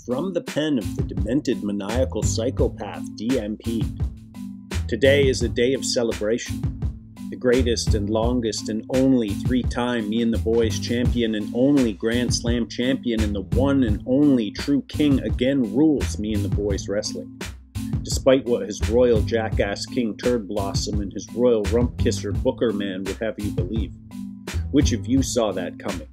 from the pen of the demented maniacal psychopath DMP. Today is a day of celebration. The greatest and longest and only three-time Me and the Boys champion and only Grand Slam champion and the one and only true king again rules Me and the Boys wrestling. Despite what his royal jackass King Turd Blossom and his royal rump kisser Booker Man would have you believe. Which of you saw that coming?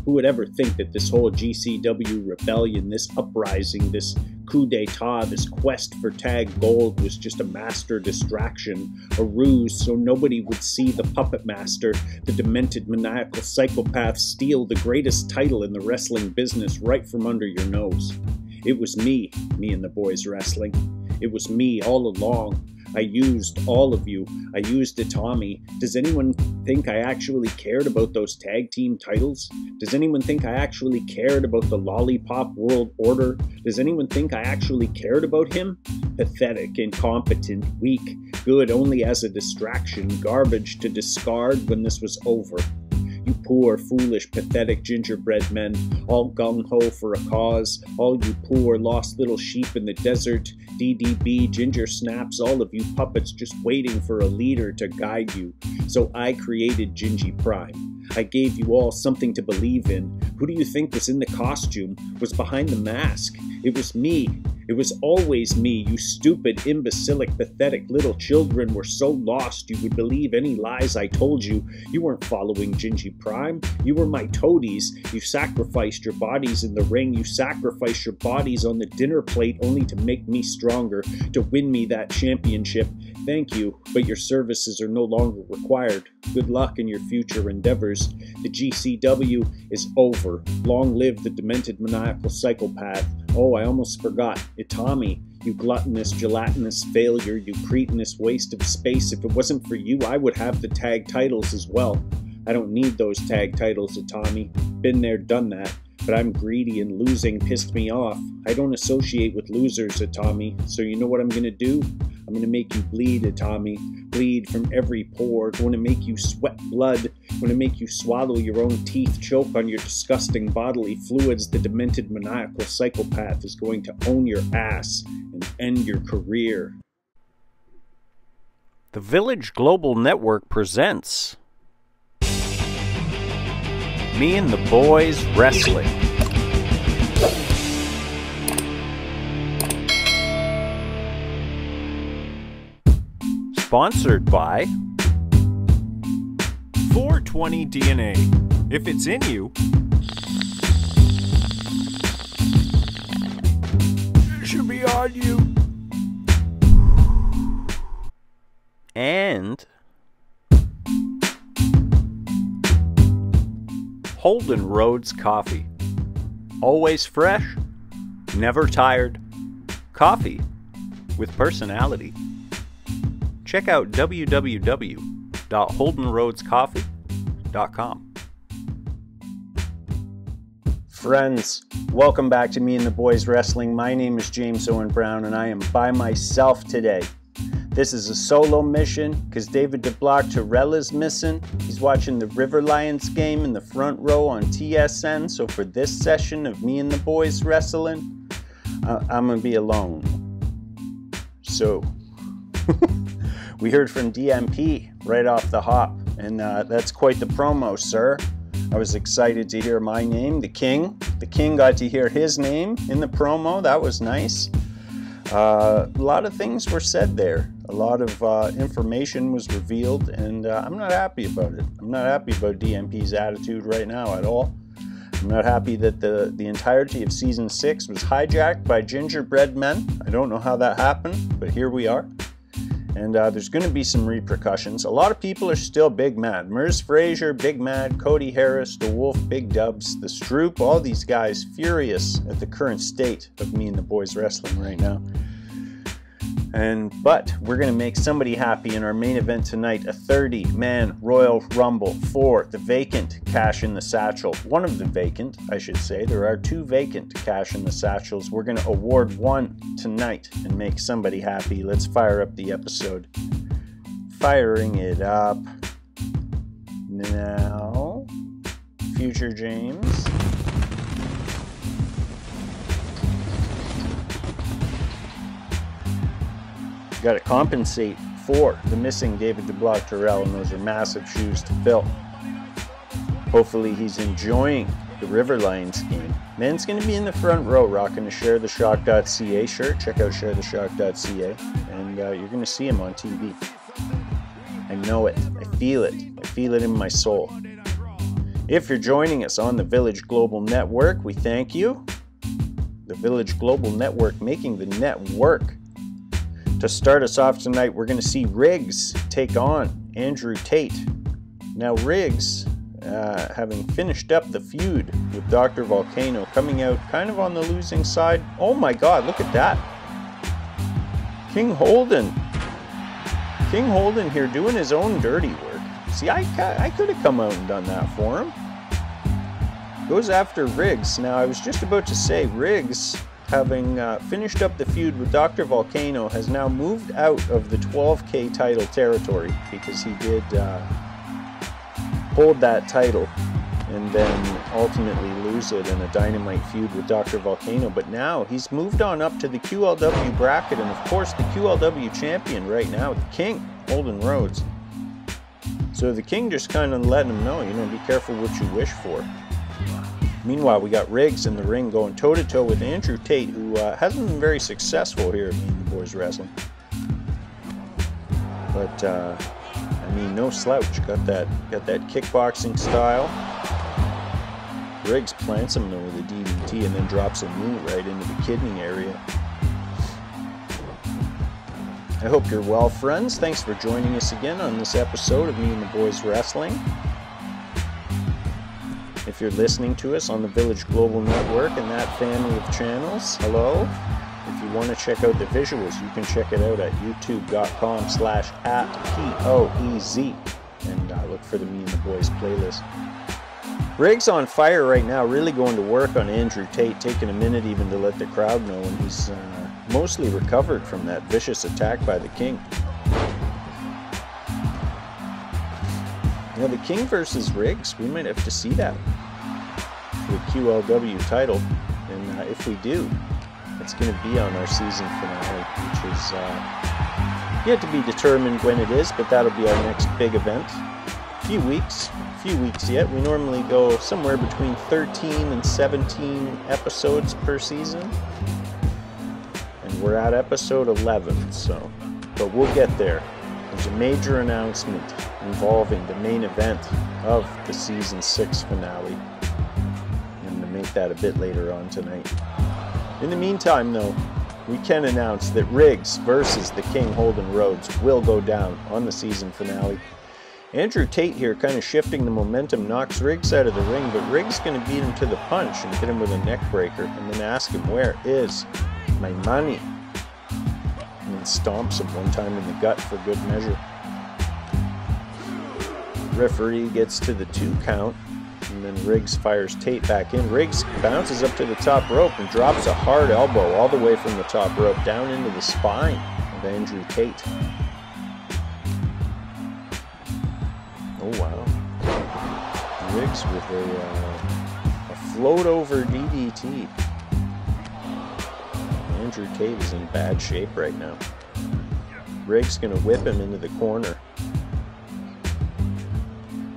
Who would ever think that this whole GCW rebellion, this uprising, this coup d'etat, this quest for tag gold was just a master distraction, a ruse so nobody would see the puppet master, the demented maniacal psychopath steal the greatest title in the wrestling business right from under your nose? It was me and the Boys wrestling. It was me all along. I used all of you. I used Itami. Does anyone think I actually cared about those tag team titles? Does anyone think I actually cared about the Lollipop World Order? Does anyone think I actually cared about him? Pathetic, incompetent, weak, good only as a distraction, garbage to discard when this was over. You poor, foolish, pathetic gingerbread men, all gung-ho for a cause, all you poor, lost little sheep in the desert, DDB, ginger snaps, all of you puppets just waiting for a leader to guide you. So I created Gingy Prime. I gave you all something to believe in. Who do you think was in the costume, was behind the mask? It was me. It was always me. You stupid, imbecilic, pathetic little children were so lost you would believe any lies I told you. You weren't following Gingy Prime. You were my toadies. You sacrificed your bodies in the ring. You sacrificed your bodies on the dinner plate only to make me stronger, to win me that championship. Thank you, but your services are no longer required. Good luck in your future endeavors. The GCW is over. Long live the demented maniacal psychopath. Oh, I almost forgot. Itami, you gluttonous, gelatinous failure, you cretinous waste of space. If it wasn't for you, I would have the tag titles as well. I don't need those tag titles, Itami. Been there, done that. But I'm greedy and losing pissed me off. I don't associate with losers, Itami. So you know what I'm gonna do? I'm gonna make you bleed, Itami. Bleed from every pore. Going to make you sweat blood. Going to make you swallow your own teeth, choke on your disgusting bodily fluids. The demented maniacal psychopath is going to own your ass and end your career. The Village Global Network presents Me and the Boys Wrestling. Sponsored by 420 DNA. If it's in you, it should be on you. And Holden Roads Coffee. Always fresh, never tired. Coffee with personality. Check out www.holdenroadscoffee.com. Friends, welcome back to Me and the Boys Wrestling. My name is James Owen Brown and I am by myself today. This is a solo mission because David DeBlock Terrell is missing. He's watching the River Lions game in the front row on TSN. So for this session of Me and the Boys Wrestling, I'm going to be alone. So... We heard from DMP right off the hop, and that's quite the promo, sir. I was excited to hear my name, the King. The King got to hear his name in the promo. That was nice. A lot of things were said there. A lot of information was revealed, and I'm not happy about it. I'm not happy about DMP's attitude right now at all. I'm not happy that the entirety of Season 6 was hijacked by gingerbread men. I don't know how that happened, but here we are. And there's going to be some repercussions. A lot of people are still big mad. Merz Frazier, big mad. Cody Harris, Dewolfe, Big Dubbz, the Stroop, all these guys furious at the current state of Me and the Boys Wrestling right now. But we're going to make somebody happy in our main event tonight. A 30-man Royal Rumble for the vacant Cash in the Satchel. One of the vacant, I should say. There are two vacant Cash in the Satchels. We're going to award one tonight and make somebody happy. Let's fire up the episode. Firing it up now. Future James. got to compensate for the missing David DeBlock Terrell, and those are massive shoes to fill. Hopefully he's enjoying the River Lions game. Men's going to be in the front row rocking the sharetheshock.ca shirt. Check out sharetheshock.ca, and you're going to see him on TV. I know it. I feel it. I feel it in my soul. If you're joining us on the Village Global Network, we thank you. The Village Global Network making the network. To start us off tonight, we're going to see Riggs take on Andrew Tate. Now Riggs, having finished up the feud with Dr. Volcano, coming out kind of on the losing side. Oh my God, look at that. King Holden here doing his own dirty work. See, I could have come out and done that for him. Goes after Riggs. Now, I was just about to say, Riggs, having finished up the feud with Dr. Volcano, has now moved out of the 12K title territory, because he did hold that title and then ultimately lose it in a Dynamite feud with Dr. Volcano. But now he's moved on up to the QLW bracket, and of course the QLW champion right now, the King, Holden Rhodes. So the King just kind of letting him know, be careful what you wish for. Meanwhile, we got Riggs in the ring going toe-to-toe with Andrew Tate, who hasn't been very successful here at Me and the Boys Wrestling. But, no slouch. Got that kickboxing style. Riggs plants him though with a DDT and then drops a knee right into the kidney area. I hope you're well, friends. Thanks for joining us again on this episode of Me and the Boys Wrestling. If you're listening to us on the Village Global Network and that family of channels, hello. If you want to check out the visuals, you can check it out at youtube.com/@POEZ and look for the Me and the Boys playlist. Riggs on fire right now, really going to work on Andrew Tate, taking a minute even to let the crowd know, and he's mostly recovered from that vicious attack by the King. Now the King versus Riggs, we might have to see that for the QLW title, and if we do, it's going to be on our season finale, which is yet to be determined when it is, but that'll be our next big event. Few weeks yet. We normally go somewhere between 13 and 17 episodes per season, and we're at episode 11, but we'll get there. There's a major announcement involving the main event of the season 6 finale, and to make that a bit later on tonight. In the meantime, though, we can announce that Riggs versus the King Holden Rhodes will go down on the season finale. Andrew Tate here kind of shifting the momentum, knocks Riggs out of the ring, but Riggs going to beat him to the punch and hit him with a neck breaker, and then ask him, "Where is my money?" And then stomps him one time in the gut for good measure. Referee gets to the 2 count, and then Riggs fires Tate back in. Riggs bounces up to the top rope and drops a hard elbow all the way from the top rope down into the spine of Andrew Tate. Oh wow. Riggs with a float over DDT. Andrew Tate is in bad shape right now. Riggs gonna whip him into the corner.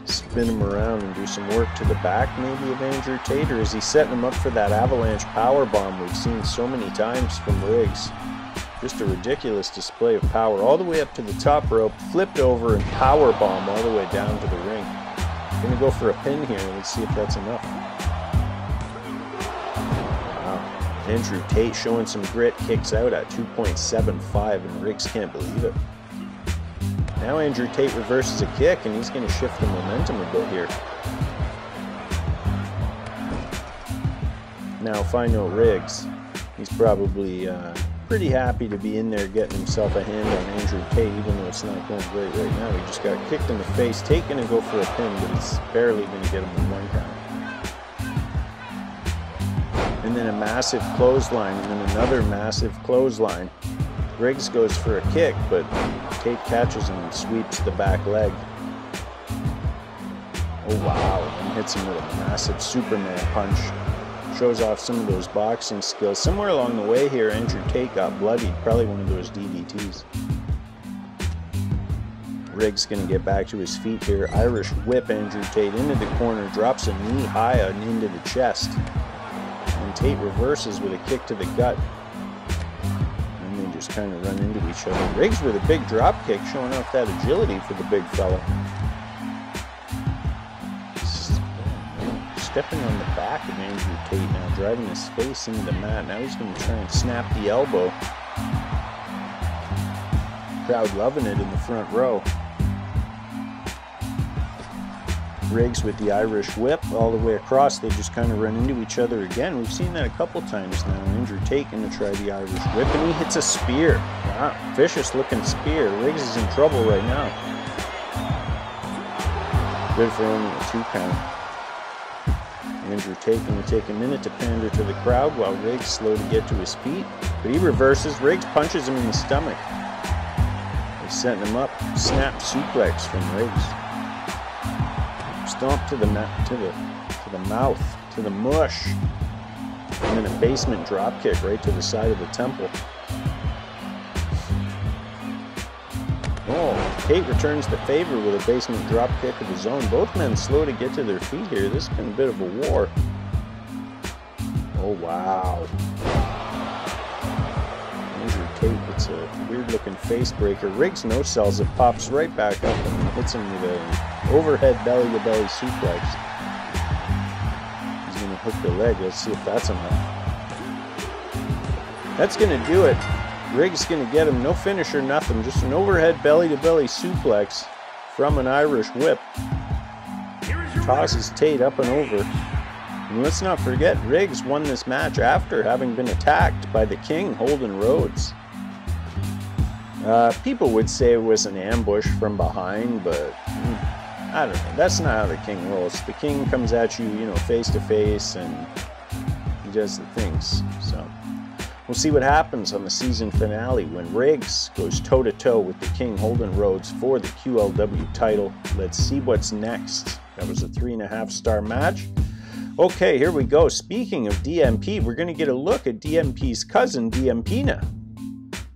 Spin him around and do some work to the back maybe of Andrew Tate, or is he setting him up for that avalanche powerbomb we've seen so many times from Riggs? Just a ridiculous display of power, all the way up to the top rope, flipped over and powerbomb all the way down to the ring. Gonna go for a pin here, let's see if that's enough. Wow, Andrew Tate showing some grit, kicks out at 2.75, and Riggs can't believe it. Now Andrew Tate reverses a kick, and he's going to shift the momentum a bit here. Now, if I know Riggs, he's probably pretty happy to be in there getting himself a hand on Andrew Tate, even though it's not going great right now. He just got kicked in the face. Tate going to go for a pin, but it's barely going to get him in 1 count. And then a massive clothesline, and then another massive clothesline. Riggs goes for a kick, but Tate catches him and sweeps the back leg. Oh wow, and hits him with a massive Superman punch. Shows off some of those boxing skills. Somewhere along the way here, Andrew Tate got bloodied. Probably one of those DDTs. Riggs going to get back to his feet here. Irish whip Andrew Tate into the corner. Drops a knee high and into the chest. And Tate reverses with a kick to the gut. And they just kind of run into each other. Riggs with a big drop kick, showing off that agility for the big fella. Stepping on the back of Andrew Tate now, driving his face into the mat. Now he's going to try and snap the elbow. Crowd loving it in the front row. Riggs with the Irish whip all the way across. They just kind of run into each other again. We've seen that a couple times now. Andrew Tate going to try the Irish whip, and he hits a spear. Wow, vicious looking spear. Riggs is in trouble right now. Good for only a 2 count. Andrew Tate going to take a minute to pander to the crowd while Riggs slow to get to his feet. But he reverses. Riggs punches him in the stomach. They're setting him up. Snap suplex from Riggs. Stomp to the mouth, to the mush. And then a basement drop kick right to the side of the temple. Oh, Tate returns the favor with a basement drop kick of his own. Both men slow to get to their feet here. This has been a bit of a war. Oh, wow. Andrew Tate gets a weird-looking face breaker. Riggs no-sells it, pops right back up and hits him with an overhead belly-to-belly suplex. He's going to hook the leg. Let's see if that's enough. That's going to do it. Riggs going to get him, no finisher, nothing, just an overhead belly-to-belly suplex from an Irish whip. Tosses Tate up and over. And let's not forget, Riggs won this match after having been attacked by the King, Holden Rhodes. People would say it was an ambush from behind, but I don't know. That's not how the King rolls. The King comes at you, you know, face to face, and he does the things. So we'll see what happens on the season finale when Riggs goes toe-to-toe with the King, Holden Rhodes, for the QLW title. Let's see what's next. That was a 3.5-star match. Okay, here we go. Speaking of DMP, we're going to get a look at DMP's cousin, Diempina,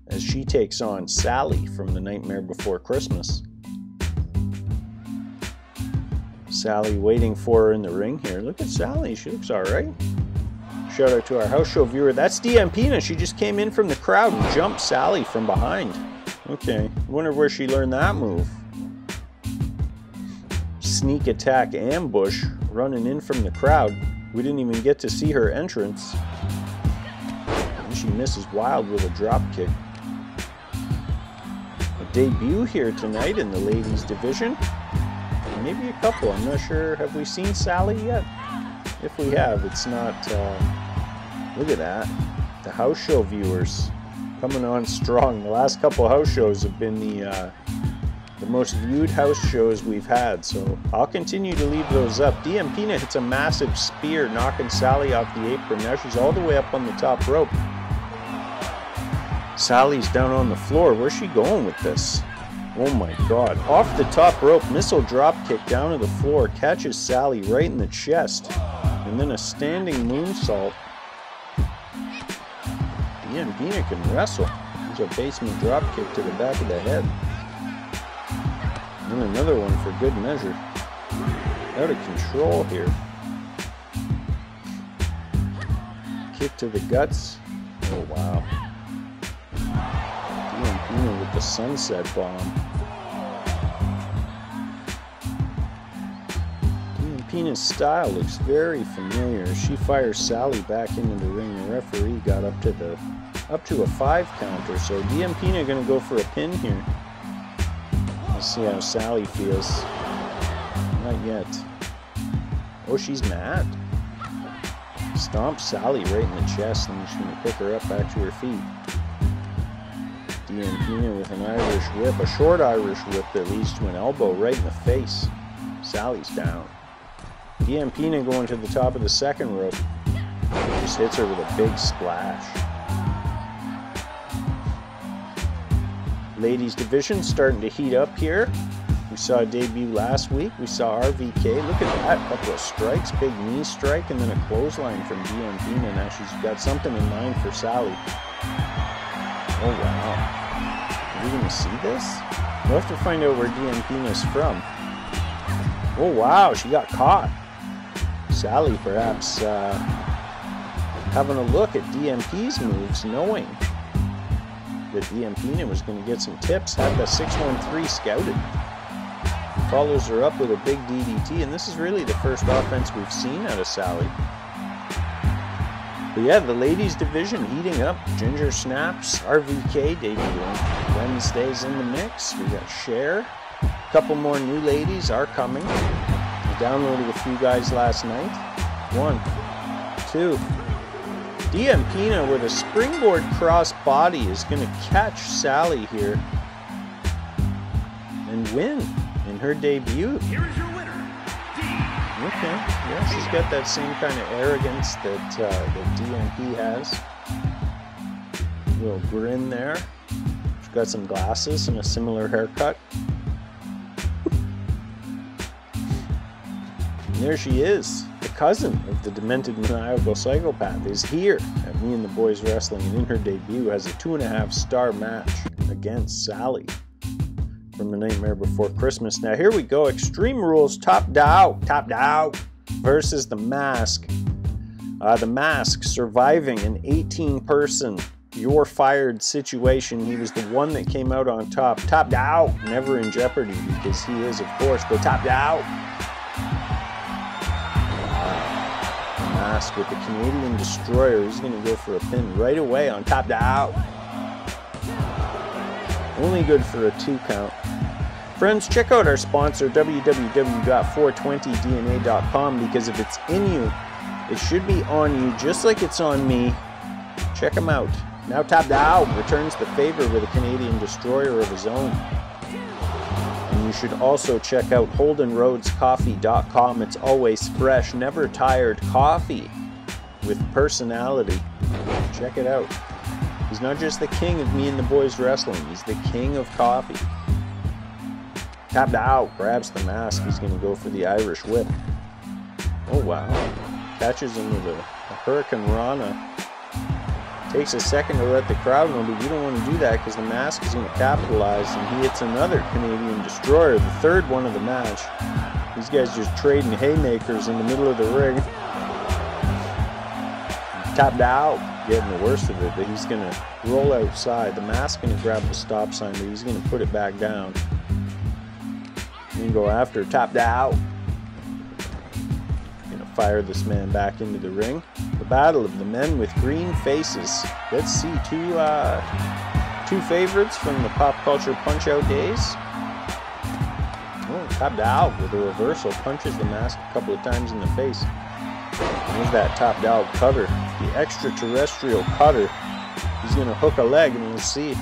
as she takes on Sally from The Nightmare Before Christmas. Sally waiting for her in the ring here. Look at Sally. She looks all right. Shout out to our house show viewer. That's Diempina. She just came in from the crowd and jumped Sally from behind. Okay, wonder where she learned that move. Sneak attack ambush, running in from the crowd. We didn't even get to see her entrance. And she misses wild with a drop kick. A debut here tonight in the ladies division. Maybe a couple, I'm not sure. Have we seen Sally yet? If we have, it's not... look at that. The house show viewers coming on strong. The last couple house shows have been the most viewed house shows we've had, so I'll continue to leave those up. Diempina hits a massive spear, knocking Sally off the apron. Now she's all the way up on the top rope. Sally's down on the floor. Where's she going with this? Oh my god. Off the top rope, missile drop kick down to the floor, catches Sally right in the chest, and then a standing moonsault. Diempina can wrestle. There's a basement drop kick to the back of the head. And another one for good measure. Out of control here. Kick to the guts. Oh wow. Diempina with the sunset bomb. Diempina's style looks very familiar. She fires Sally back into the ring. The referee got up to a 5 count or so. Diempina gonna go for a pin here. Let's see how Sally feels. Not yet. Oh, she's mad. Stomp Sally right in the chest, and she's going to pick her up back to her feet. Diempina with an Irish whip, a short Irish whip that leads to an elbow right in the face. Sally's down. Diempina going to the top of the second rope. Just hits her with a big splash. Ladies division starting to heat up here. We saw a debut last week. We saw RVK. Look at that. Couple of strikes. Big knee strike and then a clothesline from Diempina. Now she's got something in mind for Sally. Oh, wow. Are we going to see this? We'll have to find out where Diempina's from. Oh, wow. She got caught. Sally perhaps having a look at DMP's moves, knowing that Diempina was going to get some tips. Had the 613 scouted. Follows her up with a big DDT, and this is really the first offense we've seen out of Sally. But yeah, the ladies division heating up. Ginger Snaps, RVK debuting. Wednesday's in the mix. We got Cher. A couple more new ladies are coming. I downloaded a few guys last night. 1, 2. Diempina with a springboard cross body is going to catch Sally here and win in her debut. Here is your winner, Okay, yeah, she's got that same kind of arrogance that DMP has. Little grin there. She's got some glasses and a similar haircut. And there she is. The cousin of the demented maniacal psychopath is here at Me and the Boys Wrestling, and in her debut has a 2.5-star match against Sally from The Nightmare Before Christmas. Now here we go. Extreme Rules, Top Dawg versus The Mask. The Mask surviving an 18-person you're fired situation. He was the one that came out on top. Top Dawg, never in jeopardy because he is, of course, but Top Dawg. Mask with the Canadian Destroyer. He's going to go for a pin right away on Top Dawg. Only good for a 2 count. Friends, check out our sponsor, www.420dna.com, because if it's in you, it should be on you just like it's on me. Check them out. Now Top Dawg returns the favor with a Canadian Destroyer of his own. And you should also check out holdenroadscoffee.com. It's always fresh, never tired coffee with personality. Check it out. He's not just the king of Me and the Boys Wrestling, he's the king of coffee. Top Dawg grabs the Mask. He's going to go for the Irish Whip. Oh, wow. Catches him with a Hurricane Rana. Takes a second to let the crowd know, but you don't want to do that because the Mask is going to capitalize, and he hits another Canadian Destroyer, the third one of the match. These guys just trading haymakers in the middle of the ring. Top Dawg getting the worst of it, but he's going to roll outside. The Mask going to grab the stop sign, but he's going to put it back down. And go after Top Dawg. Going to fire this man back into the ring. The battle of the men with green faces. Let's see two favorites from the pop culture punch-out days. Oh, Top Dawg with a reversal punches the Mask a couple of times in the face. There's that Top Dawg cutter, the extraterrestrial cutter. He's going to hook a leg, and we'll see.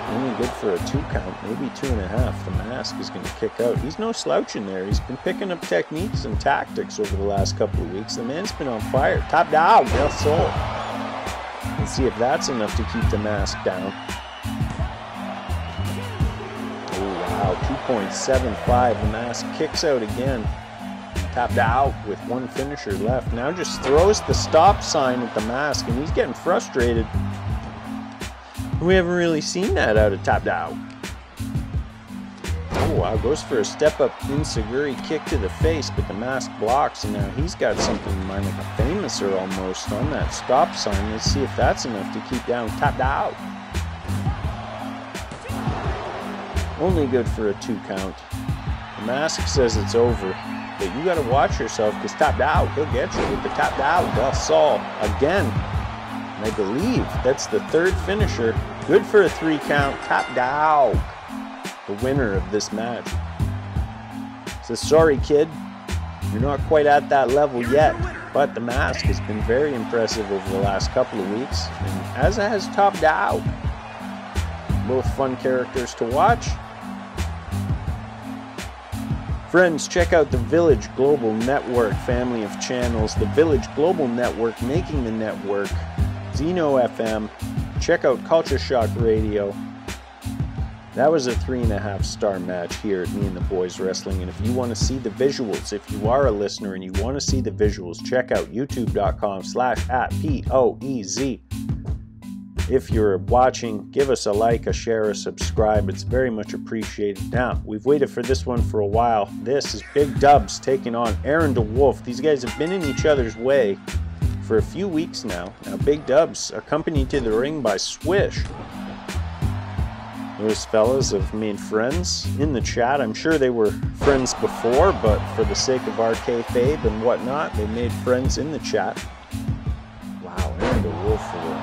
Only good for a 2 count, maybe 2.5. The Mask is going to kick out. He's no slouch in there. He's been picking up techniques and tactics over the last couple of weeks. The man's been on fire. Top Dawg, Del Sol. Let's see if that's enough to keep the Mask down. Oh, wow, 2.75. The Mask kicks out again. Top Dawg with one finisher left. Now just throws the stop sign at the Mask, and he's getting frustrated. We haven't really seen that out of Top Dawg. Oh wow, goes for a step-up enziguri kick to the face, but the Mask blocks, and now he's got something in mind, like a famouser almost on that stop sign. Let's see if that's enough to keep down Top Dawg. Only good for a 2 count. The Mask says it's over, but you gotta watch yourself, because Top Dawg, he'll get you with the Top Dawg Del Sol again. And I believe that's the 3rd finisher. Good for a 3 count. Top Dawg, the winner of this match. Says, sorry kid, you're not quite at that level yet, but the Mask has been very impressive over the last couple of weeks, and as has Top Dawg. Both fun characters to watch. Friends, check out the Village Global Network family of channels. The Village Global Network making the network. Zeno FM. Check out Culture Shock Radio. That was a 3.5-star match here at Me and the Boys Wrestling, and if you want to see the visuals, if you are a listener and you want to see the visuals, check out youtube.com/@POEZ. If you're watching, give us a like, a share, a subscribe. It's very much appreciated. Now, we've waited for this one for a while. This is Big Dubbz taking on Aaron Dewolfe. These guys have been in each other's way for a few weeks now. Now, Big Dubbz, accompanied to the ring by Swish. Those fellas have made friends in the chat. I'm sure they were friends before, but for the sake of our kayfabe and whatnot, they made friends in the chat. Wow, Aaron Dewolfe for the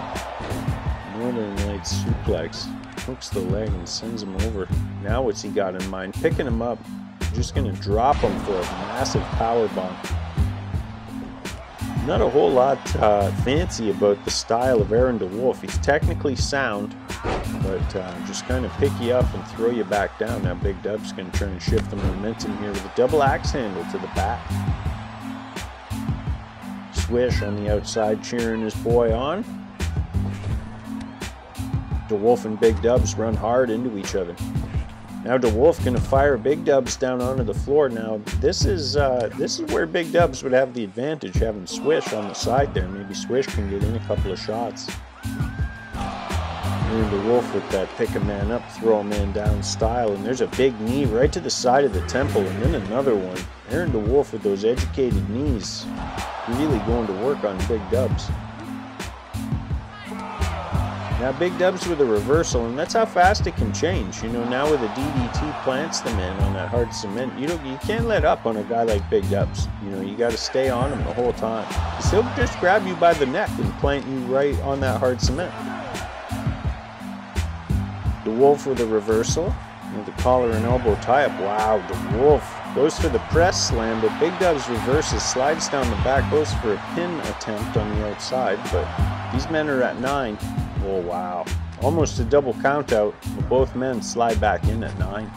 Northern Lights suplex. Hooks the leg and sends him over. Now what's he got in mind? Picking him up. Just going to drop him for a massive power bomb. Not a whole lot fancy about the style of Aaron Dewolfe. He's technically sound, but just kind of pick you up and throw you back down. Now Big Dubbz going to try and shift the momentum here with a double axe handle to the back. Swish on the outside cheering his boy on. Dewolfe and Big Dubbz run hard into each other. Now Dewolfe going to fire Big Dubbz down onto the floor. Now this is where Big Dubbz would have the advantage, having Swish on the side there. Maybe Swish can get in a couple of shots. And Dewolfe with that pick a man up, throw a man down style, and there's a big knee right to the side of the temple, and then another one. Aaron Dewolfe with those educated knees, really going to work on Big Dubbz. Now Big Dubbz with a reversal, and that's how fast it can change. You know, now with a DDT plants the man on that hard cement. You can't let up on a guy like Big Dubbz. You know, you got to stay on him the whole time. He'll just grab you by the neck and plant you right on that hard cement. Dewolfe with a reversal, with the collar and elbow tie-up. Wow, Dewolfe goes for the press slam, but Big Dubbz reverses, slides down the back, goes for a pin attempt on the outside, but these men are at 9. Oh, wow. Almost a double count out, but both men slide back in at 9.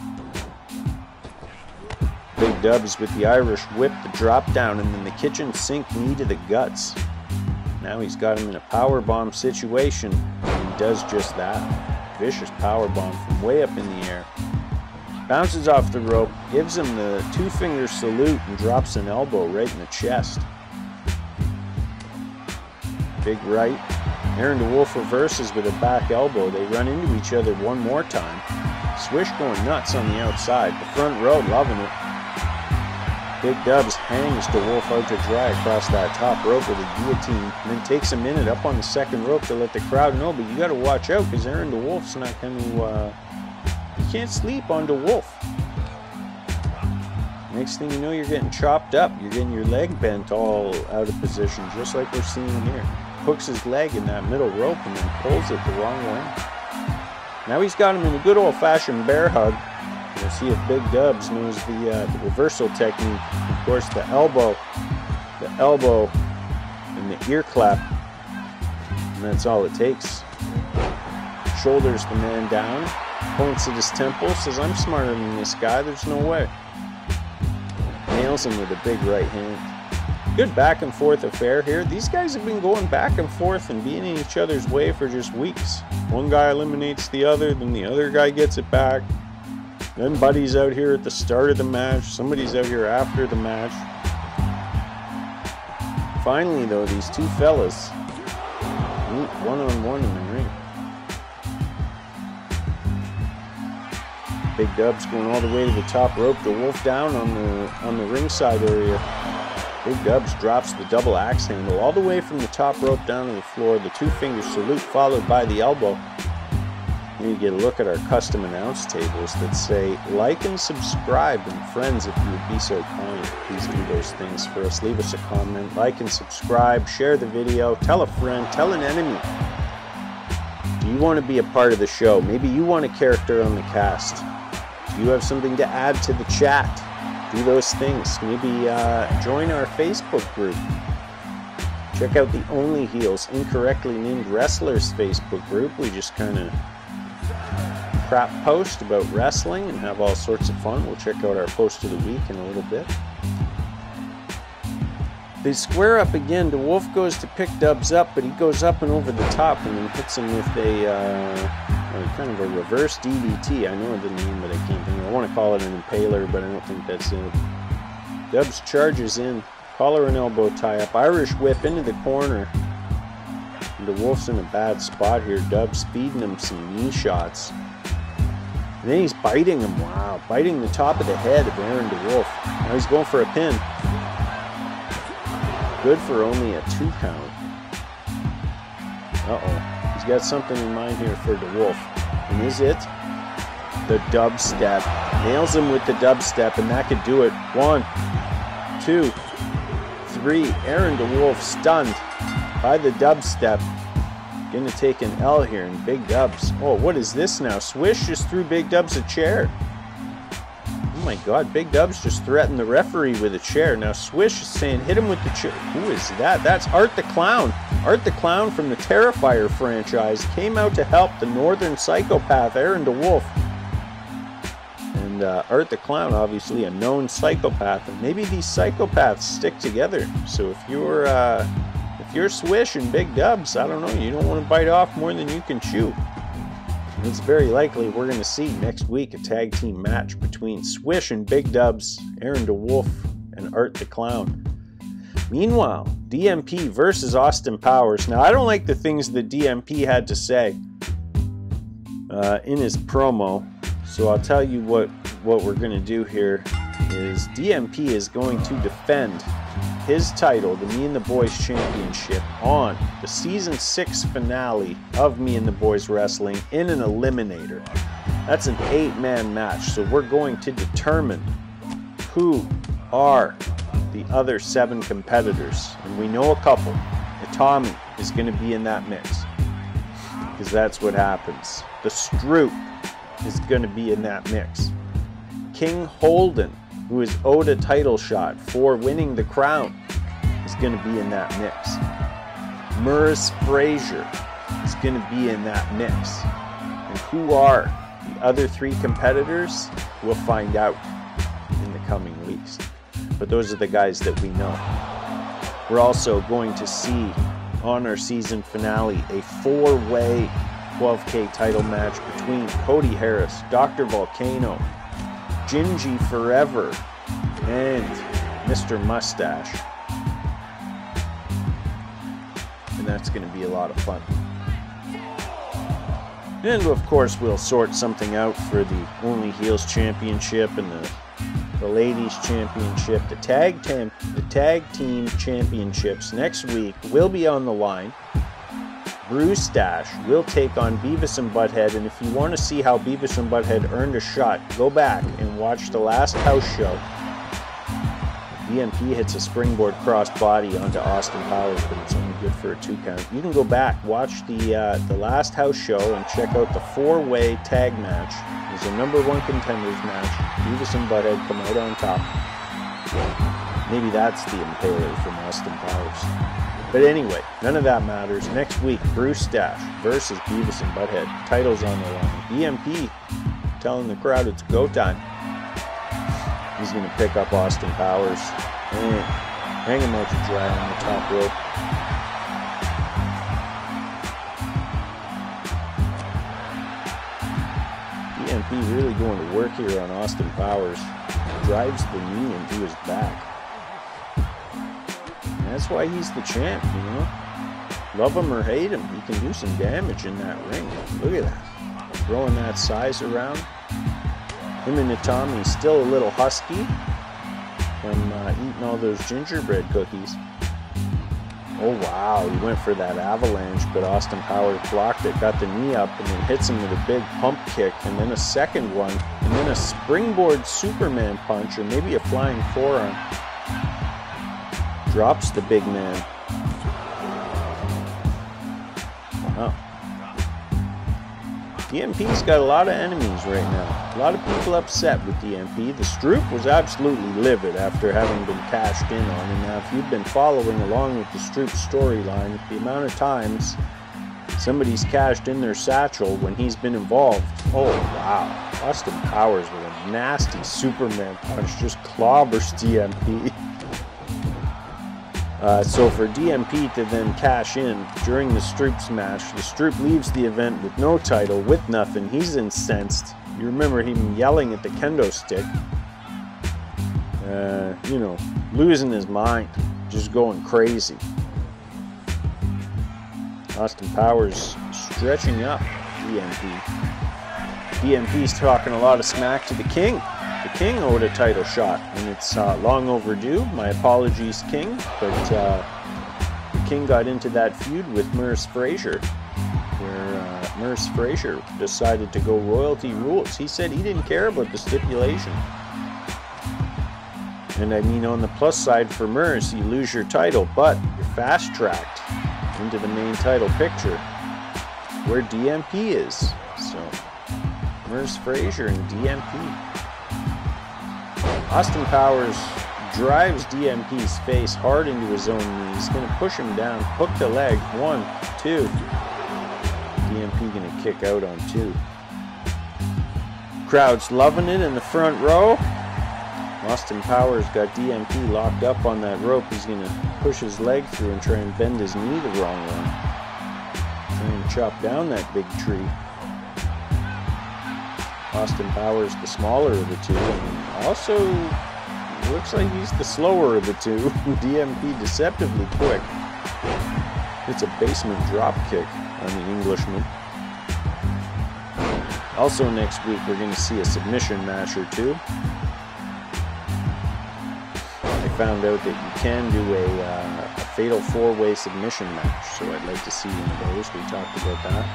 Big Dubbz with the Irish whip, the drop down, and then the kitchen sink knee to the guts. Now he's got him in a powerbomb situation, and he does just that. Vicious powerbomb from way up in the air. Bounces off the rope, gives him the 2-finger salute, and drops an elbow right in the chest. Big right. Aaron Dewolfe reverses with a back elbow. They run into each other one more time. Swish going nuts on the outside. The front row loving it. Big Dubbz hangs Dewolfe out to dry across that top rope with a guillotine, and then takes a minute up on the second rope to let the crowd know, but you got to watch out because Aaron Dewolfe's not going to, you can't sleep on Dewolfe. Next thing you know, you're getting chopped up. You're getting your leg bent all out of position, just like we're seeing here. Hooks his leg in that middle rope and then pulls it the wrong way. Now he's got him in a good old-fashioned bear hug. We'll see if Big Dubbz knows the reversal technique. Of course, the elbow, and the ear clap, and that's all it takes. Shoulders the man down, points at his temple, says, "I'm smarter than this guy, there's no way." Nails him with a big right hand. Good back and forth affair here. These guys have been going back and forth and being in each other's way for just weeks. One guy eliminates the other, then the other guy gets it back. Then Buddy's out here at the start of the match. Somebody's out here after the match. Finally, though, these two fellas meet one-on-one in the ring. Big Dubbz going all the way to the top rope. Dewolfe down on the ringside area. Big Dubbz drops the double axe handle all the way from the top rope down to the floor. The 2-finger salute followed by the elbow. Here you get a look at our custom announce tables that say like and subscribe, and friends, if you would be so kind, please do those things for us. Leave us a comment, like and subscribe, share the video, tell a friend, tell an enemy. Do you want to be a part of the show? Maybe you want a character on the cast. Do you have something to add to the chat? Do those things. Maybe join our Facebook group. Check out the Only Heels Incorrectly Named Wrestlers Facebook group. We just kind of crap post about wrestling and have all sorts of fun. We'll check out our post of the week in a little bit. They square up again. Dewolfe goes to pick Dubbz up, but he goes up and over the top and then hits him with a kind of a reverse DDT. I know the name, but I can't think of it. I want to call it an impaler, but I don't think that's it. Dubbz charges in. Collar and elbow tie up. Irish whip into the corner. And Dewolfe's in a bad spot here. Dubbz feeding him some knee shots. And then he's biting him. Wow. Biting the top of the head of Aaron Dewolfe. Now he's going for a pin. Good for only a 2 count. Uh-oh. He's got something in mind here for Dewolfe. And is it? The dub step. Nails him with the dub step, and that could do it. 1, 2, 3. Aaron Dewolfe stunned by the dub step. Gonna take an L here in Big Dubbz. Oh, what is this now? Swish just threw Big Dubbz a chair. Oh my god, Big Dubbz just threatened the referee with a chair. Now Swish is saying hit him with the chair. Who is that? That's Art the Clown. Art the Clown from the Terrifier franchise came out to help the Northern Psychopath Aaron Dewolfe. And Art the Clown, obviously a known psychopath, and maybe these psychopaths stick together. So if you're Swish and Big Dubbz, I don't know, you don't want to bite off more than you can chew. And it's very likely we're going to see next week a tag team match between Swish and Big Dubbz, Aaron Dewolfe, and Art the Clown. Meanwhile, DMP versus Austin Powers. Now, I don't like the things that DMP had to say in his promo, so I'll tell you what we're going to do here is DMP is going to defend his title, the Me and the Boys Championship, on the Season 6 finale of Me and the Boys Wrestling in an Eliminator. That's an 8-man match, so we're going to determine who are the other 7 competitors. And we know a couple. Tommy is going to be in that mix, because that's what happens. The Stroop is going to be in that mix. King Holden, who is owed a title shot for winning the crown, is going to be in that mix. Merz Frazier is going to be in that mix. And who are the other 3 competitors? We'll find out in the coming weeks. But those are the guys that we know. We're also going to see on our season finale a 4-way 12K title match between Cody Harris, Dr. Volcano, Gingy Forever, and Mr. Mustache. And that's going to be a lot of fun. And of course we'll sort something out for the Only Heels Championship and the Ladies Championship. The tag team championships next week will be on the line. Brewstache will take on Beavis and Butthead, and if you want to see how Beavis and Butthead earned a shot, go back and watch the last house show. DMP hits a springboard crossbody onto Austin Powers, but it's only good for a 2 count. You can go back, watch the last house show, and check out the 4-way tag match. It was a #1 contenders match. Beavis and Butthead come out on top. Maybe that's the impaler from Austin Powers. But anyway, none of that matters. Next week, Brewstache versus Beavis and Butthead. Titles on the line. DMP telling the crowd it's go time. He's going to pick up Austin Powers and hang him out to dry on the top rope. DMP really going to work here on Austin Powers. Drives the knee into his back. That's why he's the champ, you know. Love him or hate him, he can do some damage in that ring. Look at that. Throwing that size around. Him and Tommy still a little husky from eating all those gingerbread cookies. Oh wow, he went for that avalanche, but Austin Powers blocked it, got the knee up, and then hits him with a big pump kick, and then a second one, and then a springboard Superman punch, or maybe a flying forearm. Drops the big man. Wow. DMP's got a lot of enemies right now. A lot of people upset with DMP. The Stroop was absolutely livid after having been cashed in on him. Now, if you've been following along with the Stroop storyline, the amount of times somebody's cashed in their satchel when he's been involved. Oh, wow. Austin Powers with a nasty Superman punch just clobbers DMP. So for DMP to then cash in during the Stroop's match, the Stroop leaves the event with no title, with nothing. He's incensed. You remember him yelling at the kendo stick. You know, losing his mind, just going crazy. Austin Powers stretching up DMP. DMP's talking a lot of smack to the King. The King owed a title shot, and it's long overdue. My apologies, King, but the King got into that feud with Merce Frazier, where Merce Frazier decided to go royalty rules. He said he didn't care about the stipulation. And I mean, on the plus side for Merce, you lose your title, but you're fast-tracked into the main title picture, where DMP is. So, Merce Frazier and DMP. Austin Powers drives DMP's face hard into his own knee. He's going to push him down, hook the leg. 1, 2. DMP going to kick out on 2. Crowd's loving it in the front row. Austin Powers got DMP locked up on that rope. He's going to push his leg through and try and bend his knee the wrong way. Try and chop down that big tree. Austin Powers, the smaller of the two, and also looks like he's the slower of the two. DMP deceptively quick. It's a basement drop kick on the Englishman. Also next week we're going to see a submission match or two. I found out that you can do a fatal 4-way submission match, so I'd like to see one of those. We talked about that.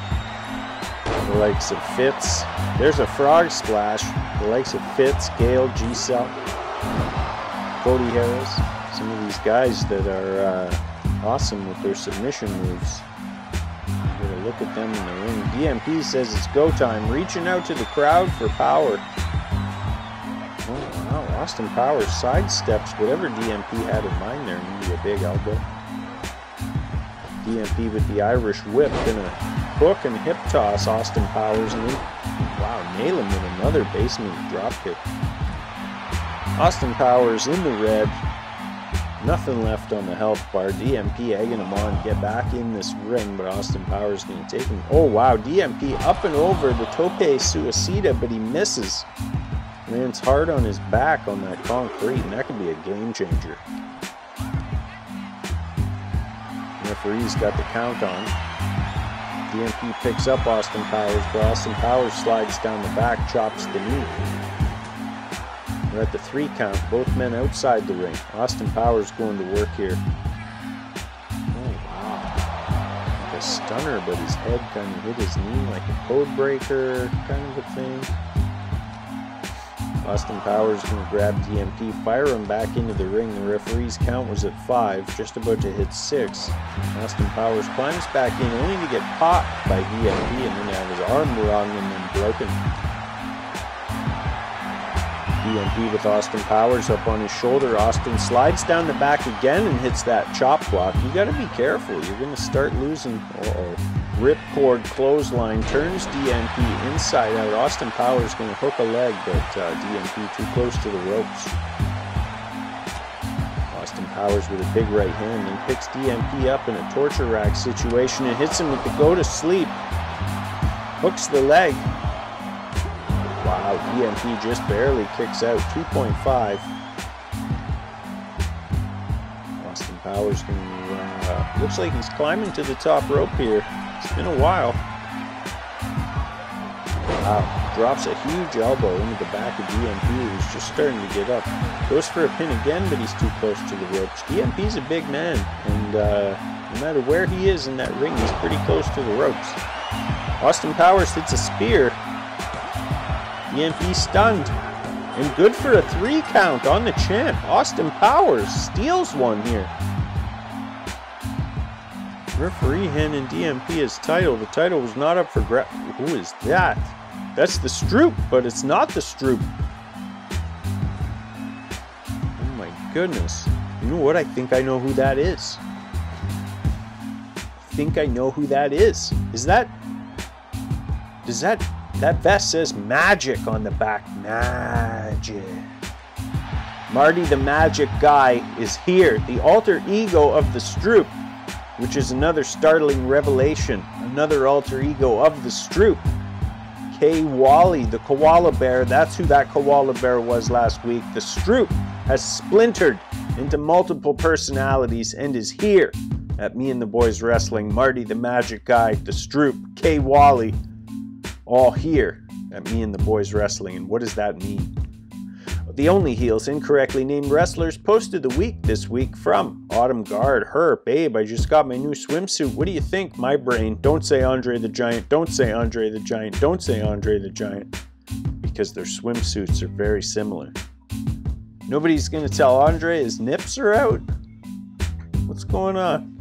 The likes of Fitz. There's a frog splash. The likes of Fitz, Gale, G-Cell, Cody Harris. Some of these guys that are awesome with their submission moves. Get a look at them in the ring. DMP says it's go time. Reaching out to the crowd for power. Oh wow, Austin Powers sidesteps whatever DMP had in mind there. Maybe a big elbow. DMP with the Irish whip. Gonna hook and hip toss Austin Powers, and then, wow, nail him with another basement drop kick. Austin Powers in the red, nothing left on the health bar. DMP egging him on to get back in this ring, but Austin Powers going to take him. Oh wow, DMP up and over the tope suicida, but he misses. Lands hard on his back on that concrete, and that could be a game changer. The referee's got the count on. DMP picks up Austin Powers, but Austin Powers slides down the back, chops the knee. We're at the 3 count, both men outside the ring. Austin Powers going to work here. Oh wow. Like a stunner, but his head kind of hit his knee like a code breaker kind of a thing. Austin Powers going to grab DMP, fire him back into the ring. The referee's count was at 5, just about to hit 6. Austin Powers climbs back in, only to get popped by DMP and then have his arm wrung and then broken. DMP with Austin Powers up on his shoulder. Austin slides down the back again and hits that chop block. You got to be careful. You're going to start losing. Ripcord clothesline turns DMP inside out. Austin Powers going to hook a leg, but DMP too close to the ropes. Austin Powers with a big right hand and picks DMP up in a torture rack situation and hits him with the go to sleep. Hooks the leg. Wow, DMP just barely kicks out. 2.5. Austin Powers looks like he's climbing to the top rope here. It's been a while. Wow, drops a huge elbow into the back of DMP, who's just starting to get up. Goes for a pin again, but he's too close to the ropes. DMP's a big man, and no matter where he is in that ring, he's pretty close to the ropes. Austin Powers hits a spear. DMP stunned. And good for a 3 count on the champ. Austin Powers steals one here. Referee handing DMP his title. The title was not up for grabs. Who is that? That's the Stroop, but it's not the Stroop. Oh my goodness. You know what? I think I know who that is. I think I know who that is. Is that... That vest says magic on the back. Magic. Marty the Magic Guy is here, the alter ego of the Stroop, which is another startling revelation. Another alter ego of the Stroop. K. Wally, the koala bear, that's who that koala bear was last week. The Stroop has splintered into multiple personalities and is here at Me and the Boys Wrestling. Marty the Magic Guy, the Stroop, K. Wally, all here at Me and the Boys Wrestling. And what does that mean? The only heels incorrectly named wrestlers posted the week this week from Autumn Guard. Her, babe, I just got my new swimsuit. What do you think? My brain. Don't say Andre the Giant. Don't say Andre the Giant. Don't say Andre the Giant. Because their swimsuits are very similar. Nobody's going to tell Andre his nips are out? What's going on?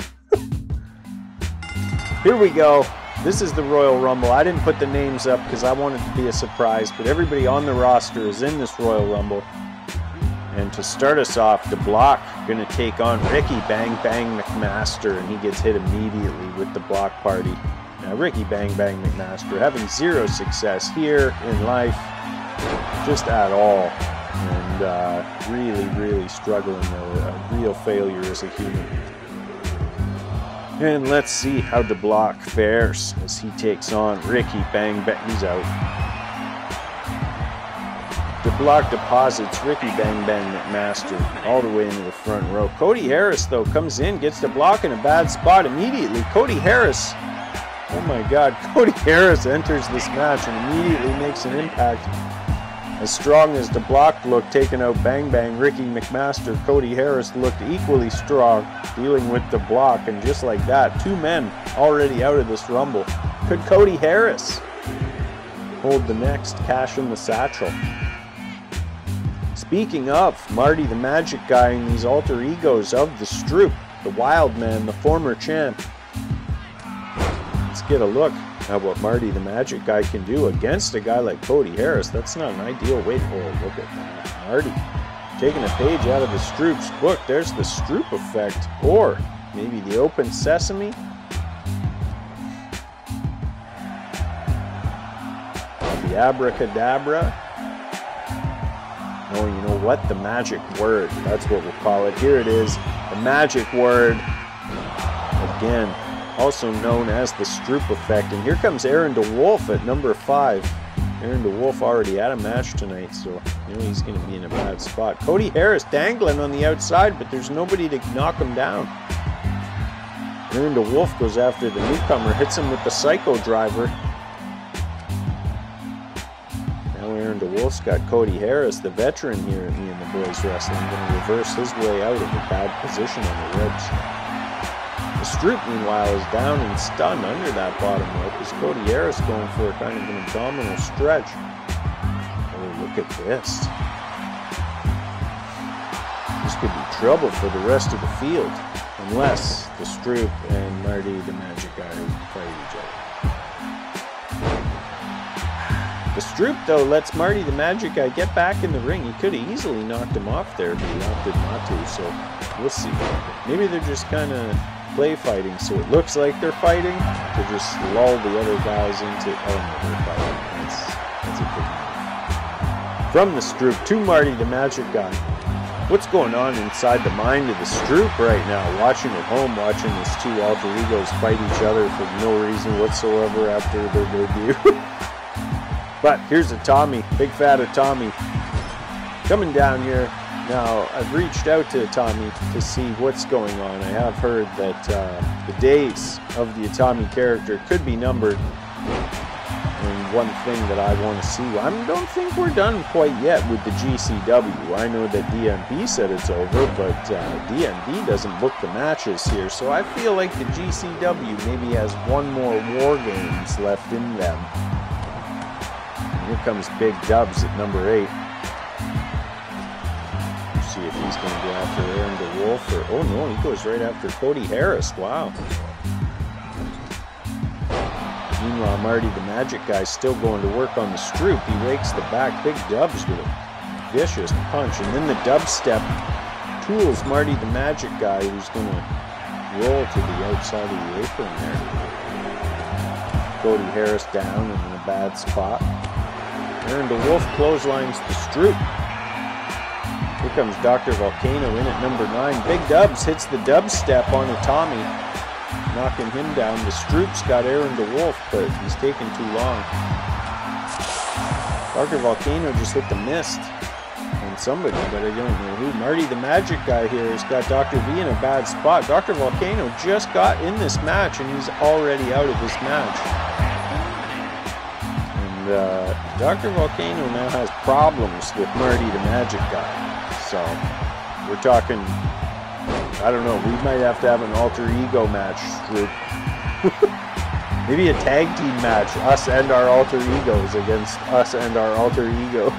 Here we go. This is the Royal Rumble. I didn't put the names up because I wanted to be a surprise, but everybody on the roster is in this Royal Rumble. And to start us off, the Block going to take on Ricky Bang Bang McMaster, and he gets hit immediately with the Block Party. Now, Ricky Bang Bang McMaster having zero success here in life, just at all, and really struggling, a real failure as a human. And let's see how the Block fares as he takes on Ricky Bang Bang. He's out. The Block deposits Ricky Bang Bang McMaster all the way into the front row. Cody Harris, though, comes in, gets the Block in a bad spot immediately. Cody Harris, oh my God, Cody Harris enters this match and immediately makes an impact. As strong as the Block looked, taking out Bang Bang, Ricky McMaster, Cody Harris looked equally strong, dealing with the Block, and just like that, two men already out of this Rumble. Could Cody Harris hold the next, cash in the satchel? Speaking of Marty the Magic Guy and these alter egos of the Stroop, the Wild Man, the former champ, let's get a look at what Marty the Magic Guy can do against a guy like Cody Harris. That's not an ideal way to... Oh, look at that. Marty taking a page out of the Stroop's book. There's the Stroop effect. Or maybe the open sesame. The abracadabra. Oh, you know what? The magic word. That's what we'll call it. Here it is. The magic word. Again, also known as the Stroop effect. And here comes Aaron Dewolfe at number 5. Aaron Dewolfe already had a match tonight, so you know he's going to be in a bad spot. Cody Harris dangling on the outside, but there's nobody to knock him down. Aaron Dewolfe goes after the newcomer, hits him with the Psycho Driver. Now Aaron Dewolfe's got Cody Harris, the veteran here at Me and the Boys Wrestling, going to reverse his way out of a bad position on the ropes. The Stroop, meanwhile, is down and stunned under that bottom rope as Cody Harris going for a kind of an abdominal stretch. Oh, look at this. This could be trouble for the rest of the field, unless the Stroop and Marty the Magic Guy fight each other. The Stroop, though, lets Marty the Magic Guy get back in the ring. He could have easily knocked him off there, but he opted not to, so we'll see. Maybe they're just kind of play fighting, so it looks like they're fighting to just lull the other guys into... Oh no, they're fighting. That's a good move. From the Stroop to Marty the Magic Guy. What's going on inside the mind of the Stroop right now? Watching at home, watching these two alter egos fight each other for no reason whatsoever after their debut. But here's a Tommy, big fat of Tommy, coming down here. Now, I've reached out to Tommy to see what's going on. I have heard that the days of the Tommy character could be numbered. And one thing that I want to see, I don't think we're done quite yet with the GCW. I know that DMP said it's over, but DMP doesn't book the matches here. So I feel like the GCW maybe has one more War Games left in them. And here comes Big Dubbz at number 8. See if he's going to go after Aaron Dewolfe or... Oh no, he goes right after Cody Harris. Wow. Meanwhile, Marty the Magic Guy still going to work on the Stroop. He rakes the back. Big Dubbz with a vicious punch. And then the dubstep tools Marty the Magic Guy, who's going to roll to the outside of the apron there. Cody Harris down and in a bad spot. Aaron Dewolfe clotheslines the Stroop. Here comes Dr. Volcano in at number 9. Big Dubbz hits the dubstep on a Tommy, knocking him down. The Stroop's got Aaron Dewolfe, but he's taking too long. Dr. Volcano just hit the mist on somebody, but I don't know who. Marty the Magic Guy here has got Dr. V in a bad spot. Dr. Volcano just got in this match, and he's already out of this match. And Dr. Volcano now has problems with Marty the Magic Guy. So, we're talking, I don't know, we might have to have an alter ego match, Stroop. Maybe a tag team match, us and our alter egos against us and our alter ego.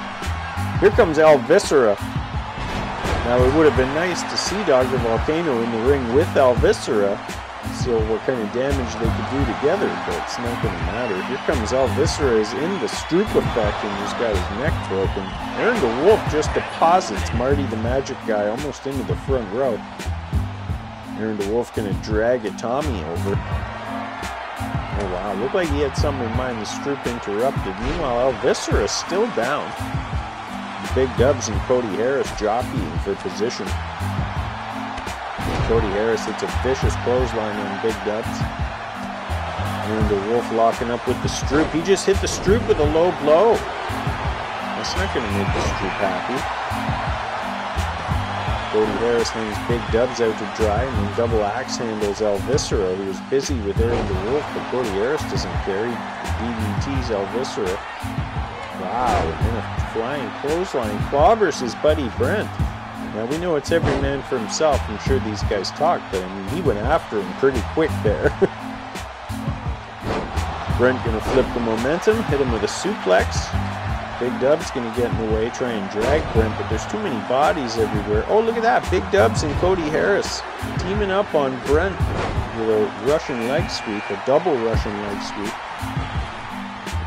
Here comes El Viscera. Now, it would have been nice to see Dr. Volcano in the ring with El Viscera, so what kind of damage they could do together, but it's not going to matter. Here comes El Viscera, is in the Stroop effect and just got his neck broken. Aaron Dewolfe just deposits Marty the Magic Guy almost into the front row. Aaron Dewolfe going to drag a Tommy over. Oh wow, looked like he had something in mind. The Stroop interrupted. Meanwhile, El Viscera is still down. Big Dubbz and Cody Harris jockeying for position. Cody Harris hits a vicious clothesline on Big Dubbz. And Dewolfe locking up with the Stroop. He just hit the Stroop with a low blow. That's not going to make the Stroop happy. Cody Harris hangs Big Dubbz out to dry and then double axe handles El Viscera, who was busy with Aaron Dewolfe, but Cody Harris doesn't care. He DDTs El Viscera. Wow, and then a flying clothesline clobbers his buddy Brent. Now, we know it's every man for himself. I'm sure these guys talk, but I mean, he went after him pretty quick there. Brent going to flip the momentum, hit him with a suplex. Big Dubbz going to get in the way, try and drag Brent, but there's too many bodies everywhere. Oh, look at that. Big Dubbz and Cody Harris teaming up on Brent with a Russian leg sweep, a double Russian leg sweep.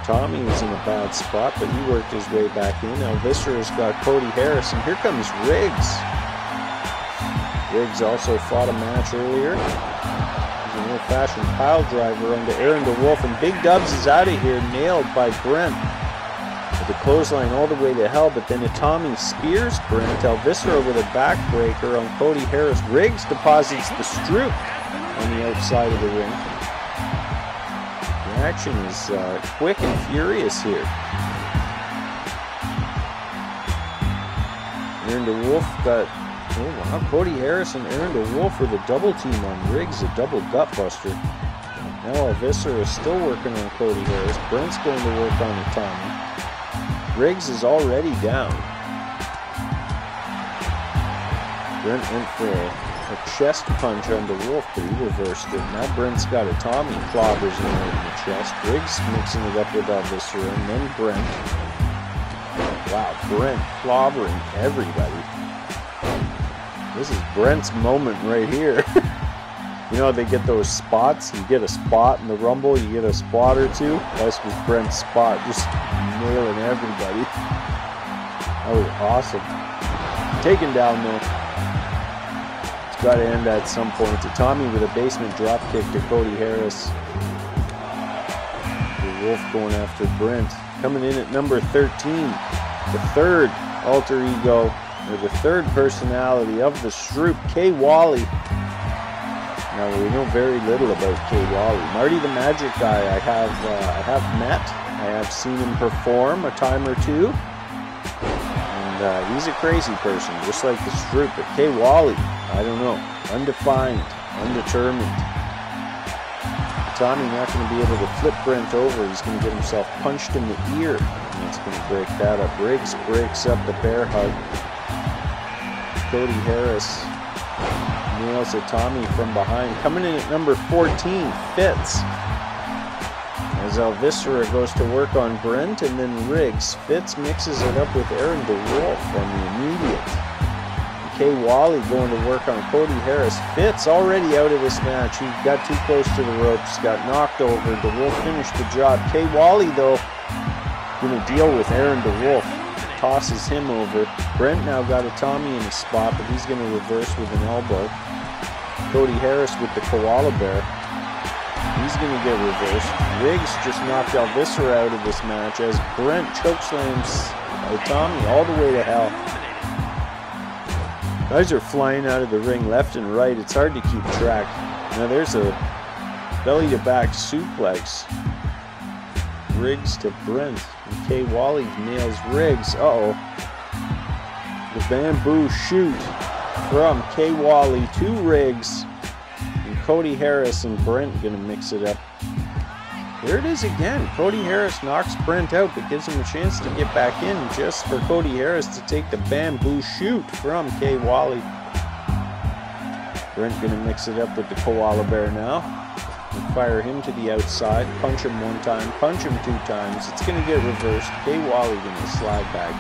Tommy was in a bad spot, but he worked his way back in. Now Viscera's got Cody Harris, and here comes Riggs. Riggs also fought a match earlier. He's an old-fashioned pile driver onto Aaron Dewolfe, and Big Dubbz is out of here, nailed by Brent. With the clothesline all the way to hell, but then a Tommy spears Brent. El Viscera with a backbreaker on Cody Harris. Riggs deposits the Stroop on the outside of the ring. Action is quick and furious here. Aaron Dewolfe got, oh wow, Cody Harris and Aaron Dewolfe with a double team on Riggs, a double gut buster. Now El Viscera is still working on Cody Harris. Brent's going to work on the Tommy. Riggs is already down. Brent went for a chest punch on Dewolfe, but he reversed it. Now Brent's got a Tommy, clobbers him right in the chest. Riggs mixing it up with El Viscera, and then Brent. Wow, Brent clobbering everybody. This is Brent's moment right here. You know, they get those spots. You get a spot in the Rumble, you get a spot or two. This was Brent's spot, just nailing everybody. That was awesome. Taken down though. Got to end at some point. To Tommy with a basement drop kick to Cody Harris. The Wolf going after Brent. Coming in at number 13, the third alter ego, or the third personality of the Stroop, Kay Wally. Now we know very little about Kay Wally. Marty the Magic Guy, I have met. I have seen him perform a time or two. And he's a crazy person, just like the Stroop. But Kay Wally, I don't know, undefined, undetermined. Tommy not going to be able to flip Brent over. He's going to get himself punched in the ear, and it's going to break that up. Riggs breaks up the bear hug. Cody Harris nails a Tommy from behind. Coming in at number 14, Fitz. As El Viscera goes to work on Brent, and then Riggs. Fitz mixes it up with Aaron Dewolfe on the immediate. Kay Wally going to work on Cody Harris. Fitz already out of this match. He got too close to the ropes, got knocked over. Dewolfe finished the job. Kay Wally, though, going to deal with Aaron Dewolfe. Tosses him over. Brent now got a Tommy in his spot, but he's going to reverse with an elbow. Cody Harris with the koala bear. He's going to get reversed. Riggs just knocked El Viscera out of this match as Brent chokeslams Tommy all the way to hell. Guys are flying out of the ring left and right. It's hard to keep track. Now there's a belly to back suplex. Riggs to Brent. And K. Wally nails Riggs. Uh-oh. The bamboo shoot from K. Wally to Riggs. And Cody Harris and Brent gonna mix it up. There it is again. Cody Harris knocks Brent out, but gives him a chance to get back in just for Cody Harris to take the bamboo shoot from K. Wally. Brent gonna mix it up with the koala bear now. And fire him to the outside. Punch him one time, punch him two times. It's gonna get reversed. K. Wally gonna slide back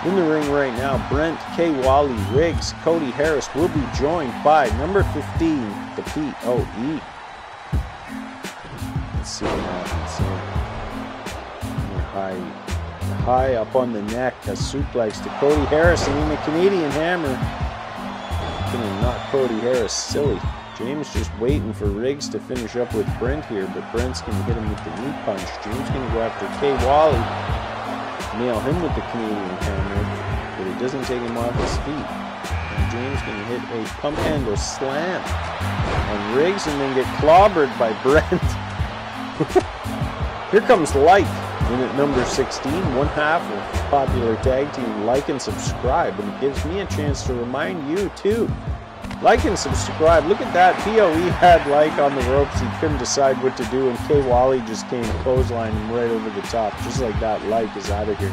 in. In the ring right now, Brent, K. Wally, Riggs, Cody Harris will be joined by number 15, the POE. Let's see what happens here. High up on the neck, a suplex to Cody Harris, and in the Canadian Hammer. Gonna knock Cody Harris silly. James just waiting for Riggs to finish up with Brent here, but Brent's gonna hit him with the knee punch. James gonna go after K. Wally, nail him with the Canadian Hammer, but it doesn't take him off his feet. And James gonna hit a pump handle slam on Riggs and then get clobbered by Brent. Here comes Like, minute number 16, one half of popular tag team Like and Subscribe, and it gives me a chance to remind you too. Like and subscribe. Look at that. POE had Like on the ropes. He couldn't decide what to do, and K. Wally just came clothesline him right over the top. Just like that, Like is out of here.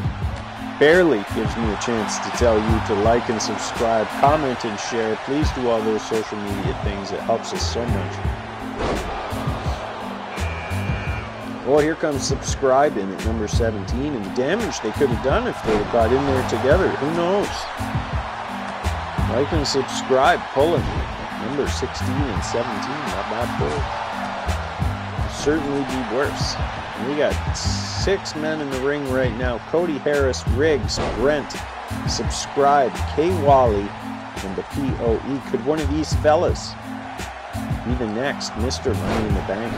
Barely gives me a chance to tell you to like and subscribe, comment and share. Please do all those social media things. It helps us so much. Well, here comes subscribing at number 17, and the damage they could have done if they had got in there together. Who knows? Like and subscribe, pulling number 16 and 17, not bad pull. Certainly be worse. And we got 6 men in the ring right now. Cody Harris, Riggs, Brent, Subscribe, K. Wally, and the POE. Could one of these fellas be the next Mr. Money in the Bank?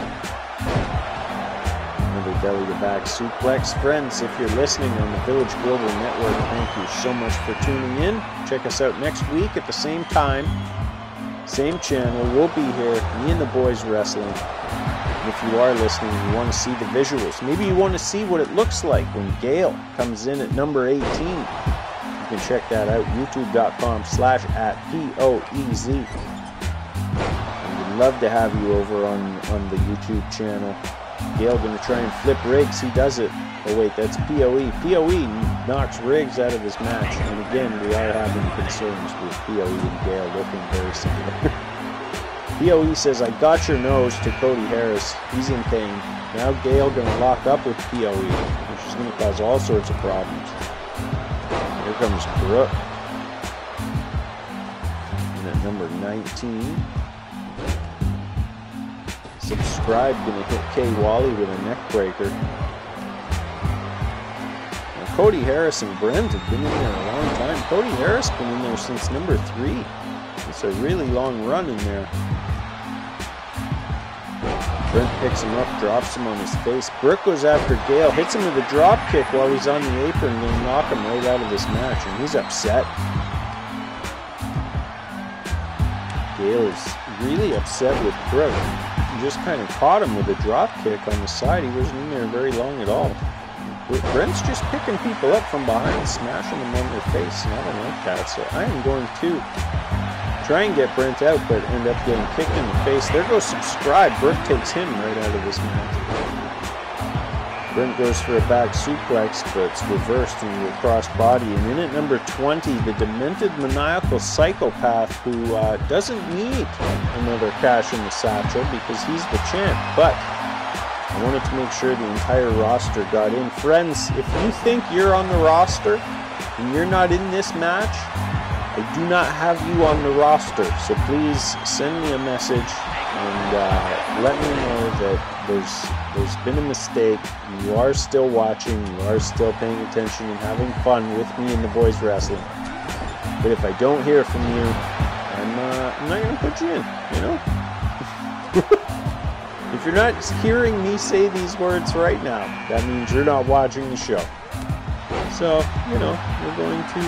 Another belly to back suplex. Friends, if you're listening on the Village Global Network, thank you so much for tuning in. Check us out next week at the same time, same channel. We'll be here, me and the boys wrestling. And if you are listening and you want to see the visuals, maybe you want to see what it looks like when Gail comes in at number 18, you can check that out, youtube.com/@POEZ. And we'd love to have you over on the YouTube channel. Gail gonna try and flip Riggs. He does it. Oh wait, that's POE. POE knocks Riggs out of his match. And again, we are having concerns with POE and Gail looking very similar. POE says, "I got your nose" to Cody Harris. He's in pain. Now Gail gonna lock up with POE, which is gonna cause all sorts of problems. Here comes Brooke. And at number 19. Subscribe gonna hit K. Wally with a neck breaker. Now, Cody Harris and Brent have been in there a long time. Cody Harris been in there since number 3. It's a really long run in there. Brent picks him up, drops him on his face. Brooke goes after Gail, hits him with a drop kick while he's on the apron, and gonna knock him right out of this match, and he's upset. Gail is really upset with Brooke. Just kind of caught him with a drop kick on the side. He wasn't in there very long at all. Brent's just picking people up from behind, smashing them on their face, and I don't like that. So I am going to try and get Brent out, but end up getting kicked in the face. There goes Subscribe. Brooke takes him right out of this match. Brent goes for a back suplex, but it's reversed into a crossbody. And in at number 20, the demented maniacal psychopath who doesn't need another cash in the satchel because he's the champ. But I wanted to make sure the entire roster got in. Friends, if you think you're on the roster and you're not in this match, I do not have you on the roster. So please send me a message and let me know that there's been a mistake. You are still watching, you are still paying attention and having fun with me and the boys wrestling. But if I don't hear from you, I'm not going to put you in, you know? If you're not hearing me say these words right now, that means you're not watching the show. So, you know, we're going to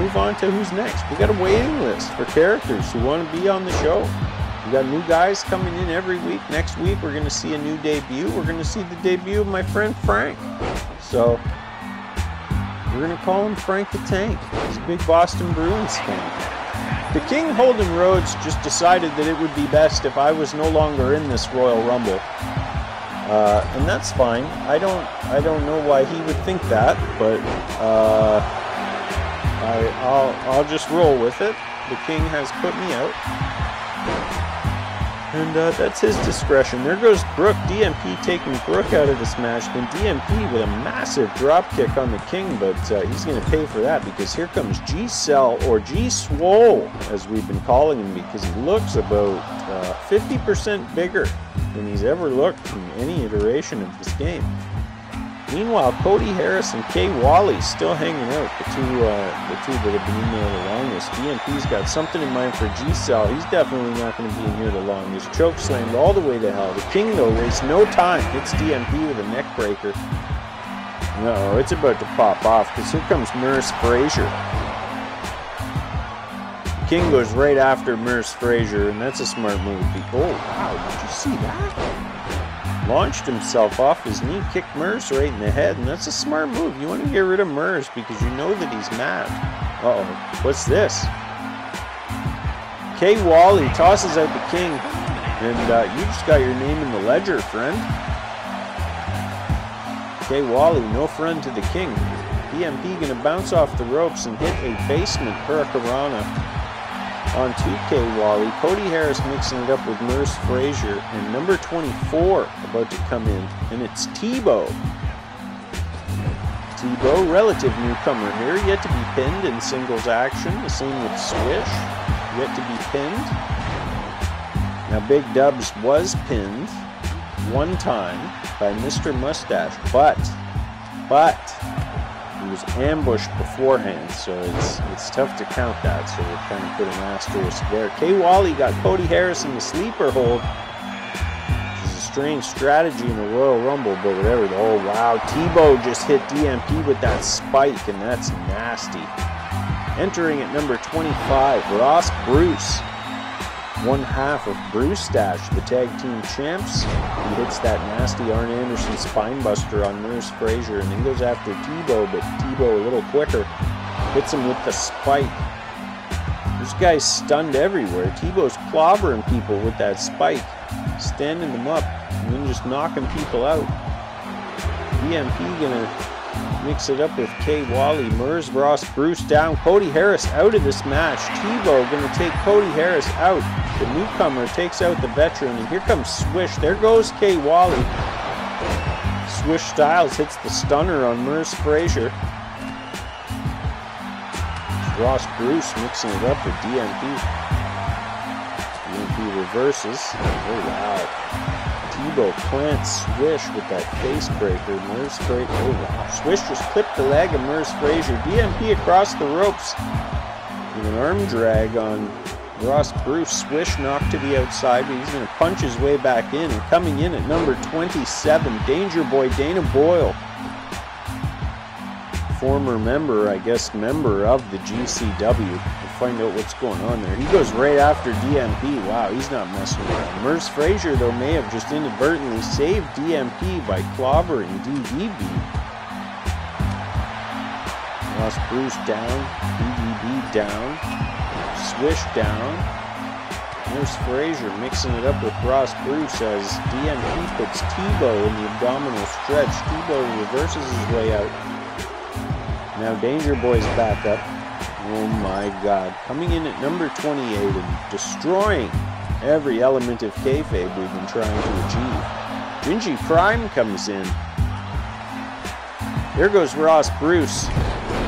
move on to who's next. We got a waiting list for characters who want to be on the show. We got new guys coming in every week. Next week, we're going to see a new debut. We're going to see the debut of my friend Frank. So, we're going to call him Frank the Tank. He's a big Boston Bruins fan. The King Holden Rhodes just decided that it would be best if I was no longer in this Royal Rumble. And that's fine. I don't know why he would think that, but I'll just roll with it. The King has put me out, and that's his discretion. There goes Brooke. DMP taking Brooke out of this match. Then DMP with a massive drop kick on the King, but he's going to pay for that because here comes G-Cell, or G-Swole, as we've been calling him, because he looks about 50% bigger than he's ever looked in any iteration of this game. Meanwhile, Cody Harris and Kay Wally still hanging out, the two that have been in there the longest. DMP's got something in mind for G-Cell. He's definitely not going to be in here the longest. Choke slammed all the way to hell. The King, though, wastes no time. Hits DMP with a neck breaker. No, it's about to pop off because here comes Merce Frazier. King goes right after Merce Frazier, and that's a smart move. Oh, wow, did you see that? Launched himself off his knee, kicked Merce right in the head, and that's a smart move. You want to get rid of Merce because you know that he's mad. Uh-oh, what's this? Kay Wally tosses out the King, and you just got your name in the ledger, friend. Kay Wally, no friend to the King. DMP gonna bounce off the ropes and hit a basement hurricanrana on 2K Wally. Cody Harris mixing it up with Merce Frazier, and number 24 about to come in, and it's Tebow. Tebow, relative newcomer here, yet to be pinned in singles action. The same with Swish, yet to be pinned. Now Big Dubbz was pinned one time by Mr. Mustache, but he was ambushed beforehand, so it's tough to count that, so we'll kind of put an asterisk there. Kay Wally got Cody Harris in the sleeper hold, which is a strange strategy in the Royal Rumble, but whatever. Oh, wow, Tebow just hit DMP with that spike, and that's nasty. Entering at number 25, Ross Bruce. One half of Brewstache, the tag team champs. He hits that nasty Arn Anderson spinebuster on Merce Frazier and then goes after Tebow, but Tebow a little quicker. Hits him with the spike. This guy's stunned everywhere. Tebow's clobbering people with that spike, standing them up, and then just knocking people out. DMP gonna mix it up with Kay Wally. Merce, Ross Bruce down. Cody Harris out of this match. Tebow gonna take Cody Harris out. The newcomer takes out the veteran, and here comes Swish. There goes Kay Wally. Swish Styles hits the stunner on Merce Frazier. Ross Bruce mixing it up with DMP. DMP reverses. Oh, wow. Tebow plants Swish with that face breaker. Merce Frazier. Oh, wow. Swish just clipped the leg of Merce Frazier. DMP across the ropes with an arm drag on Ross Bruce. Swish knocked to the outside, but he's going to punch his way back in. And coming in at number 27, Danger Boy Dana Boyle. Former member, I guess, member of the GCW. We'll find out what's going on there. He goes right after DMP. Wow, he's not messing around. Merce Frazier, though, may have just inadvertently saved DMP by clobbering DDB. Ross Bruce down, DDB down, Swish down. Merce Frazier mixing it up with Ross Bruce as DMP puts Tebow in the abdominal stretch. Tebow reverses his way out. Now Danger Boy's back up. Oh my God. Coming in at number 28 and destroying every element of kayfabe we've been trying to achieve. Gingy Prime comes in. There goes Ross Bruce.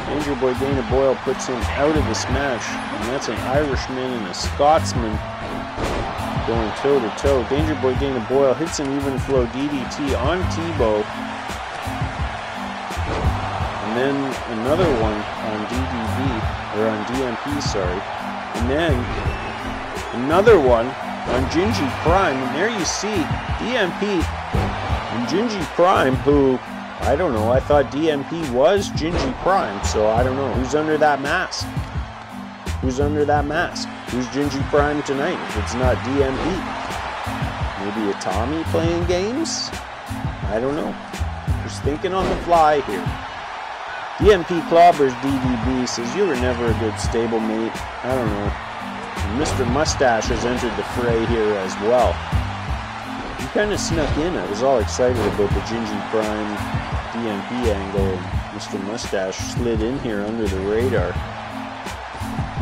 Danger Boy Dana Boyle puts him out of this match. And that's an Irishman and a Scotsman going toe-to-toe. Danger Boy Dana Boyle hits an even flow DDT on Tebow. And then another one on DDB, or on DMP, sorry. And then another one on Gingy Prime. And there you see DMP and Gingy Prime, who I don't know. I thought DMP was Gingy Prime, so I don't know. Who's under that mask? Who's under that mask? Who's Gingy Prime tonight if it's not DMP? Maybe a Tommy playing games? I don't know. Just thinking on the fly here. DMP Clobbers DDB says, you were never a good stablemate. I don't know. And Mr. Mustache has entered the fray here as well. He kind of snuck in. I was all excited about the Gingy Prime DMP angle. Mr. Mustache slid in here under the radar.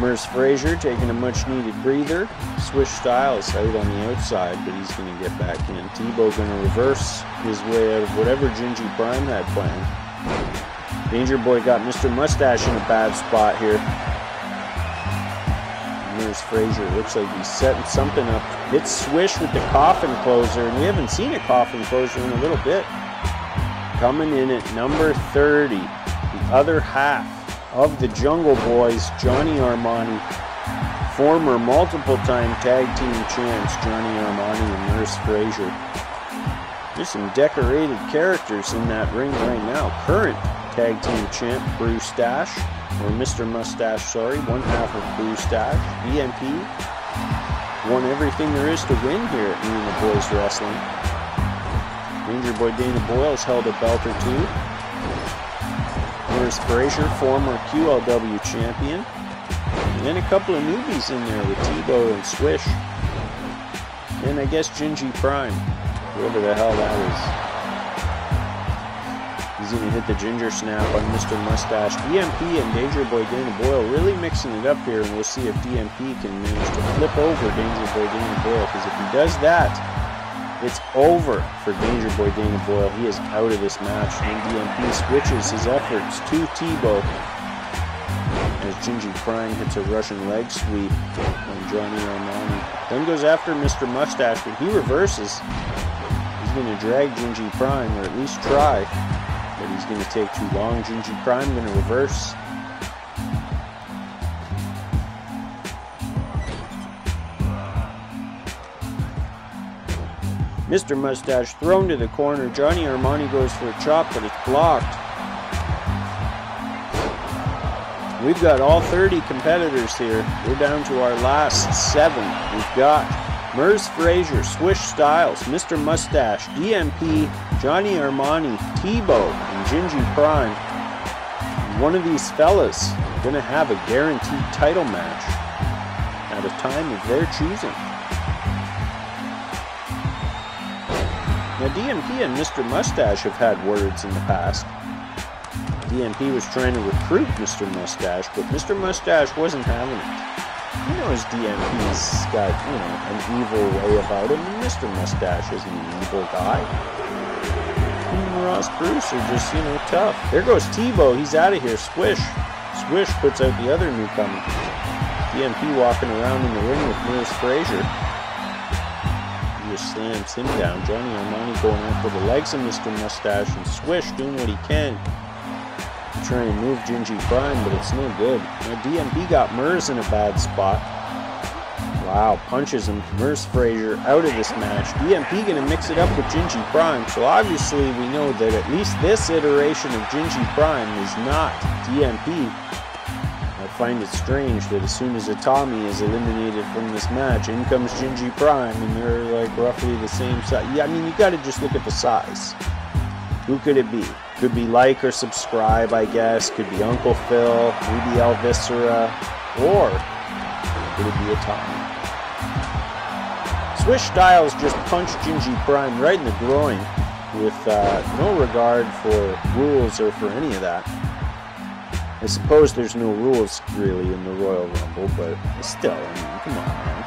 Merce Frazier taking a much needed breather. Swish Styles out on the outside, but he's going to get back in. Tebow going to reverse his way out of whatever Gingy Prime had planned. Danger Boy got Mr. Mustache in a bad spot here. Merce Frazier looks like he's setting something up. Hits Swish with the coffin closer, and we haven't seen a coffin closer in a little bit. Coming in at number 30, the other half of the Jungle Boys, Johnny Armani, former multiple-time tag team champs, Johnny Armani and Merce Frazier. There's some decorated characters in that ring right now. Current tag team champ, Brewstache, or Mr. Mustache, sorry, one half of Brewstache. DMP won everything there is to win here at Me and the Boys Wrestling. Danger Boy Dana Boyle's held a belt or two. Merce Frazier, former QLW champion. And then a couple of newbies in there with Tebow and Swish. And I guess Gingy Prime, whoever the hell that is. He's going to hit the ginger snap on Mr. Mustache. DMP and Danger Boy Dana Boyle really mixing it up here, and we'll see if DMP can manage to flip over Danger Boy Dana Boyle, because if he does that, it's over for Danger Boy Dana Boyle. He is out of this match. And DMP switches his efforts to Tebow as Gingy Prime hits a Russian leg sweep on Johnny Armani. Then goes after Mr. Mustache, but he reverses. He's going to drag Gingy Prime, or at least try. But he's going to take too long. Gingy Prime going to reverse. Mr. Mustache thrown to the corner. Johnny Armani goes for a chop, but it's blocked. We've got all 30 competitors here. We're down to our last 7. We've got Merce Frazier, Swish Styles, Mr. Mustache, DMP, Johnny Armani, Tebow, and Gingy Prime. And one of these fellas is going to have a guaranteed title match at a time of their choosing. Now, DMP and Mr. Mustache have had words in the past. DMP was trying to recruit Mr. Mustache, but Mr. Mustache wasn't having it. He knows DMP's got, an evil way about him, and Mr. Mustache isn't an evil guy. He and Ross Bruce are just, tough. There goes Tebow. He's out of here. Swish. Swish puts out the other newcomer. DMP walking around in the ring with Merce Frazier. Slams him down. Johnny Armani going after the legs of Mr. Mustache, and Swish doing what he can to try and move Gingy Prime, but it's no good. Now DMP got Merce in a bad spot. Wow, punches him. Merce Frazier out of this match. DMP going to mix it up with Gingy Prime, so obviously we know that at least this iteration of Gingy Prime is not DMP. I find it strange that as soon as Tommy is eliminated from this match, in comes Gingy Prime, and they're like roughly the same size. Yeah, I mean, you got to just look at the size. Who could it be? Could be like or subscribe, I guess. Could be Uncle Phil, maybe El Viscera, or could it be a Tommy? Swish Styles just punched Gingy Prime right in the groin with no regard for rules or for any of that. I suppose there's no rules really in the Royal Rumble, but still, I mean, come on, man.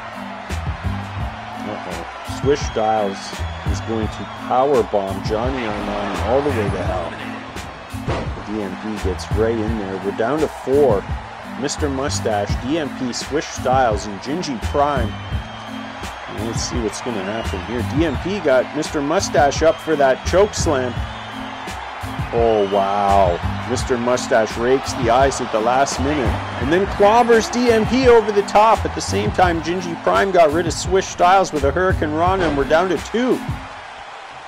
Uh-oh. Swish Styles is going to powerbomb Johnny Armani all the way to hell. The DMP gets right in there. We're down to 4. Mr. Mustache, DMP, Swish Styles, and Gingy Prime. And let's see what's going to happen here. DMP got Mr. Mustache up for that choke slam. Oh, wow. Mr. Mustache rakes the ice at the last minute. And then clobbers DMP over the top. At the same time, Gingy Prime got rid of Swish Styles with a Hurricane Rana, and we're down to 2.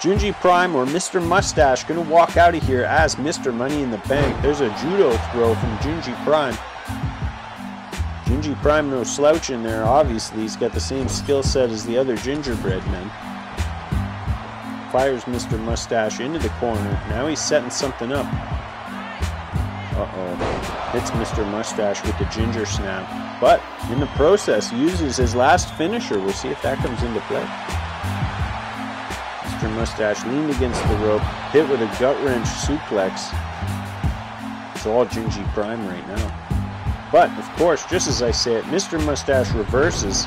Gingy Prime or Mr. Mustache going to walk out of here as Mr. Money in the Bank. There's a judo throw from Gingy Prime. Gingy Prime, no slouch in there. Obviously, he's got the same skill set as the other gingerbread men. Fires Mr. Mustache into the corner. Now he's setting something up. Uh-oh. Hits Mr. Mustache with the ginger snap. But in the process, uses his last finisher. We'll see if that comes into play. Mr. Mustache leaned against the rope, hit with a gut wrench suplex. It's all Gingy Prime right now. But, of course, just as I say it, Mr. Mustache reverses.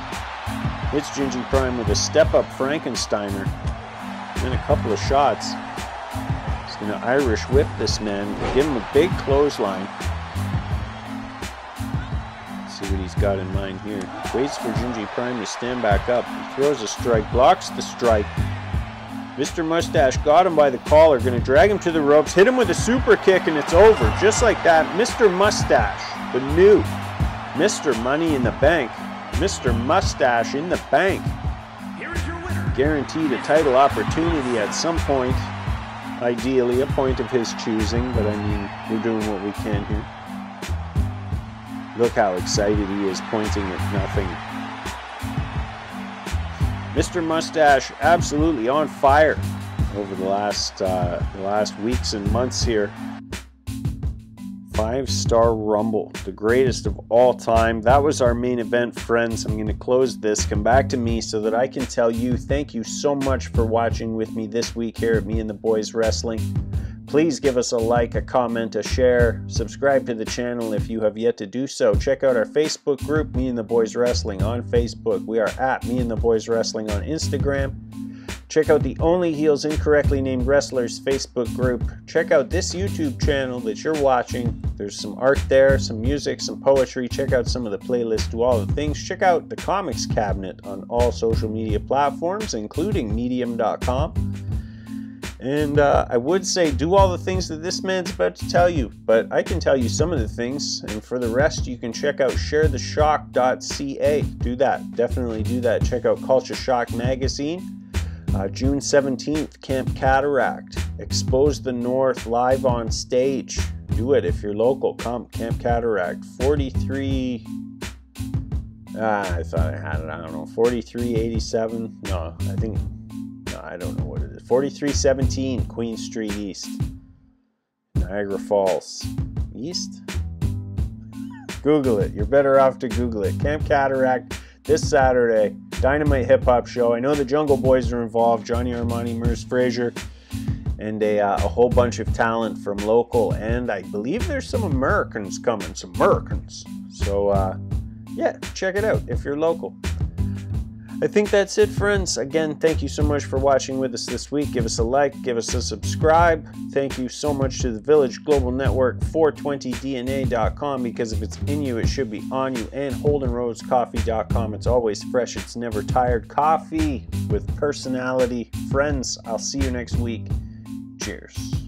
Hits Gingy Prime with a step-up Frankensteiner. And a couple of shots. He's going to Irish whip this man. Give him a big clothesline. Let's see what he's got in mind here. Waits for Gingy Prime to stand back up. He throws a strike, blocks the strike. Mr. Mustache got him by the collar. Going to drag him to the ropes. Hit him with a super kick and it's over. Just like that, Mr. Mustache, the new Mr. Money in the Bank. Mr. Mustache in the bank. Guaranteed a title opportunity at some point. Ideally, a point of his choosing, but I mean, we're doing what we can here. Look how excited he is, pointing at nothing. Mr. Mustache absolutely on fire over the last weeks and months here. 5-star Rumble, the greatest of all time. That was our main event, friends. I'm going to close this. Come back to me so that I can tell you thank you so much for watching with me this week here at Me and the Boys Wrestling. Please give us a like, a comment, a share. Subscribe to the channel if you have yet to do so. Check out our Facebook group, Me and the Boys Wrestling, on Facebook. We are at Me and the Boys Wrestling on Instagram. Check out the Only Heels Incorrectly Named Wrestlers Facebook group. Check out this YouTube channel that you're watching. There's some art there, some music, some poetry. Check out some of the playlists, do all the things. Check out the Comics Cabinet on all social media platforms, including medium.com. And I would say do all the things that this man's about to tell you, but I can tell you some of the things, and for the rest you can check out sharetheshock.ca. Do that. Definitely do that. Check out Culture Shock Magazine. June 17th, Camp Cataract. Expose the North live on stage. Do it if you're local. Come, Camp Cataract. 43... I thought I had it. I don't know. 4387. No, I think... No, I don't know what it is. 4317 Queen Street East. Niagara Falls. East? Google it. You're better off to Google it. Camp Cataract this Saturday. Dynamite Hip Hop Show. I know the Jungle Boys are involved. Johnny Armani, Merce Frazier, and a whole bunch of talent from local. And I believe there's some Americans coming. Some Americans. So, yeah, check it out if you're local. I think that's it, friends. Again, thank you so much for watching with us this week. Give us a like, give us a subscribe. Thank you so much to the Village Global Network, 420dna.com, because if it's in you, it should be on you, and holdenroadscoffee.com. It's always fresh, it's never tired. Coffee with personality. Friends, I'll see you next week. Cheers.